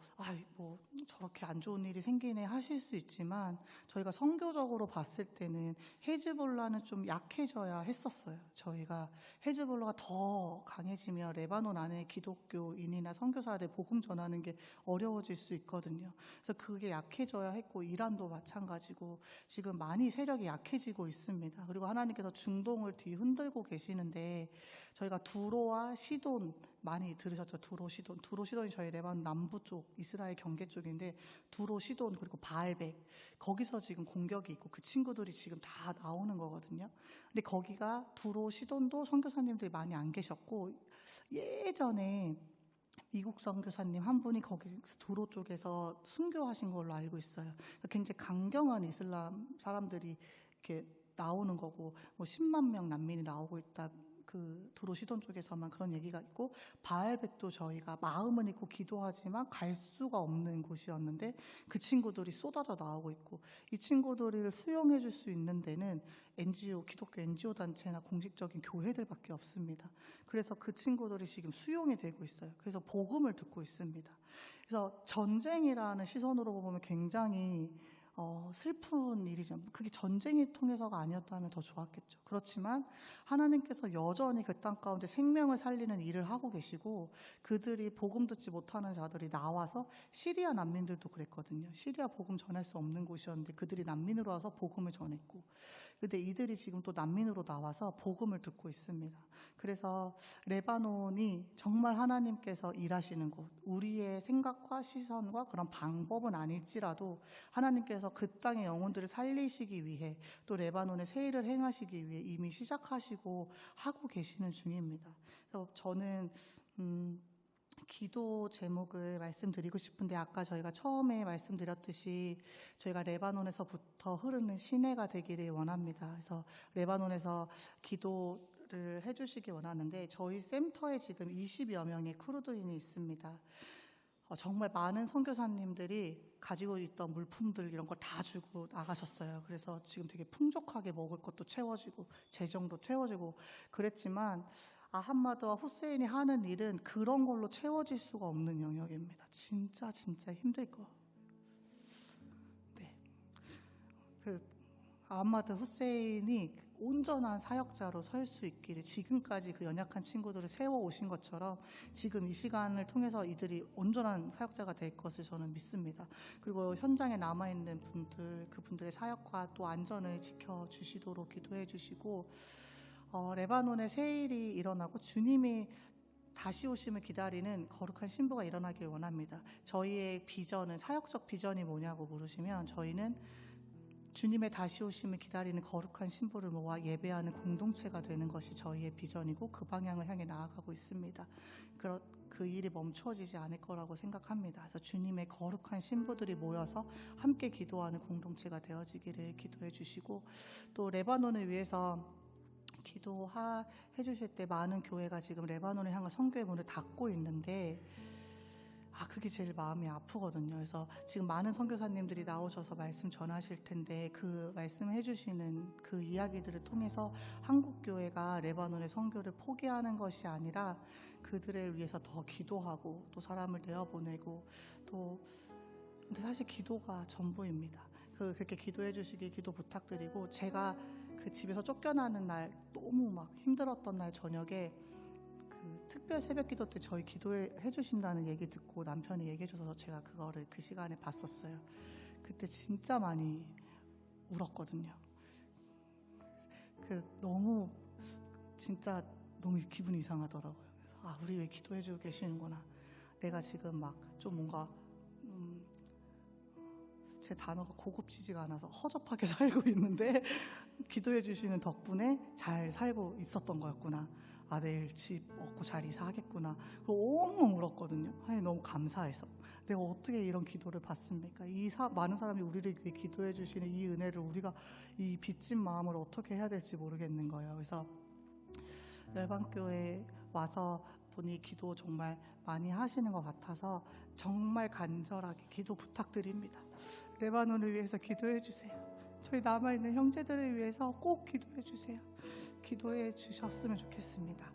[SPEAKER 6] 저렇게 안 좋은 일이 생기네 하실 수 있지만, 저희가 선교적으로 봤을 때는 헤즈볼라는 좀 약해져야 했었어요. 저희가 헤즈볼라가 더 강해지면 레바논 안에 기독교인이나 선교사들 복음 전하는 게 어려워질 수 있거든요. 그래서 그게 약해져야 했고, 이란도 마찬가지고 지금 많이 세력이 약해지고 있습니다. 그리고 하나님께서 중동을 뒤흔들고 계시는데, 저희가 두로와 시돈 많이 들으셨죠? 두로 시돈이 저희 레바논 남부 쪽 이스라엘 경계 쪽인데, 두로 시돈 그리고 바알백, 거기서 지금 공격이 있고 그 친구들이 지금 다 나오는 거거든요. 근데 거기가 두로 시돈도 선교사님들이 많이 안 계셨고, 예전에 미국 선교사님 한 분이 거기 두로 쪽에서 순교하신 걸로 알고 있어요. 그러니까 굉장히 강경한 이슬람 사람들이 이렇게 나오는 거고, 뭐 10만 명 난민이 나오고 있다. 그 두로 시돈 쪽에서만 그런 얘기가 있고, 바알백도 저희가 마음은 있고 기도하지만 갈 수가 없는 곳이었는데 그 친구들이 쏟아져 나오고 있고, 이 친구들을 수용해 줄 수 있는 데는 NGO, 기독교 NGO 단체나 공식적인 교회들밖에 없습니다. 그래서 그 친구들이 지금 수용이 되고 있어요. 그래서 복음을 듣고 있습니다. 그래서 전쟁이라는 시선으로 보면 굉장히 슬픈 일이죠. 그게 전쟁이 통해서가 아니었다면 더 좋았겠죠. 그렇지만 하나님께서 여전히 그 땅 가운데 생명을 살리는 일을 하고 계시고, 그들이 복음 듣지 못하는 자들이 나와서, 시리아 난민들도 그랬거든요. 시리아 복음 전할 수 없는 곳이었는데 그들이 난민으로 와서 복음을 전했고, 근데 이들이 지금 또 난민으로 나와서 복음을 듣고 있습니다. 그래서 레바논이 정말 하나님께서 일하시는 곳, 우리의 생각과 시선과 그런 방법은 아닐지라도 하나님께서 그 땅의 영혼들을 살리시기 위해, 또 레바논에 새 일을 행하시기 위해 이미 시작하시고 하고 계시는 중입니다. 그래서 저는 기도 제목을 말씀드리고 싶은데, 아까 저희가 처음에 말씀드렸듯이 저희가 레바논에서부터 흐르는 시내가 되기를 원합니다. 그래서 레바논에서 기도를 해주시기 원하는데, 저희 센터에 지금 20여 명의 크루드인이 있습니다. 정말 많은 선교사님들이 가지고 있던 물품들 이런 걸 다 주고 나가셨어요. 그래서 지금 되게 풍족하게 먹을 것도 채워지고 재정도 채워지고 그랬지만, 아함마드와 후세인이 하는 일은 그런 걸로 채워질 수가 없는 영역입니다. 진짜 힘들 거. 네. 그 아함마드 후세인이 온전한 사역자로 설 수 있기를, 지금까지 그 연약한 친구들을 세워 오신 것처럼 지금 이 시간을 통해서 이들이 온전한 사역자가 될 것을 저는 믿습니다. 그리고 현장에 남아 있는 분들, 그분들의 사역과 또 안전을 지켜 주시도록 기도해 주시고, 레바논의 새 일이 일어나고 주님이 다시 오심을 기다리는 거룩한 신부가 일어나길 원합니다. 저희의 비전은, 사역적 비전이 뭐냐고 물으시면, 저희는 주님의 다시 오심을 기다리는 거룩한 신부를 모아 예배하는 공동체가 되는 것이 저희의 비전이고, 그 방향을 향해 나아가고 있습니다. 그 일이 멈추어지지 않을 거라고 생각합니다. 그래서 주님의 거룩한 신부들이 모여서 함께 기도하는 공동체가 되어지기를 기도해 주시고, 또 레바논을 위해서 기도해 주실 때 많은 교회가 지금 레바논을 향한 선교의 문을 닫고 있는데, 그게 제일 마음이 아프거든요. 그래서 지금 많은 선교사님들이 나오셔서 말씀 전하실 텐데, 그 말씀해 주시는 그 이야기들을 통해서 한국 교회가 레바논의 선교를 포기하는 것이 아니라 그들을 위해서 더 기도하고 또 사람을 내어보내고, 또 근데 사실 기도가 전부입니다. 그렇게 기도해 주시길 기도 부탁드리고, 제가 그 집에서 쫓겨나는 날, 너무 막 힘들었던 날 저녁에 그 특별 새벽 기도 때 저희 기도해 주신다는 얘기 듣고 남편이 얘기해 줘서 제가 그거를 그 시간에 봤었어요. 그때 진짜 많이 울었거든요. 너무 진짜 너무 기분이 이상하더라고요. 그래서 우리 왜 기도해 주고 계시는구나. 내가 지금 막 좀 뭔가 제 단어가 고급지지가 않아서 허접하게 살고 있는데 기도해 주시는 덕분에 잘 살고 있었던 거였구나. 내일 집 얻고 잘 이사하겠구나. 엉엉 울었거든요. 너무 감사해서. 내가 어떻게 이런 기도를 받습니까? 많은 사람이 우리를 위해 기도해 주시는 이 은혜를 우리가 이 빚진 마음을 어떻게 해야 될지 모르겠는 거예요. 그래서 열방교회에 와서 보니 기도 정말 많이 하시는 것 같아서 정말 간절하게 기도 부탁드립니다. 레바논을 위해서 기도해 주세요. 저희 남아있는 형제들을 위해서 꼭 기도해 주세요. 기도해 주셨으면 좋겠습니다.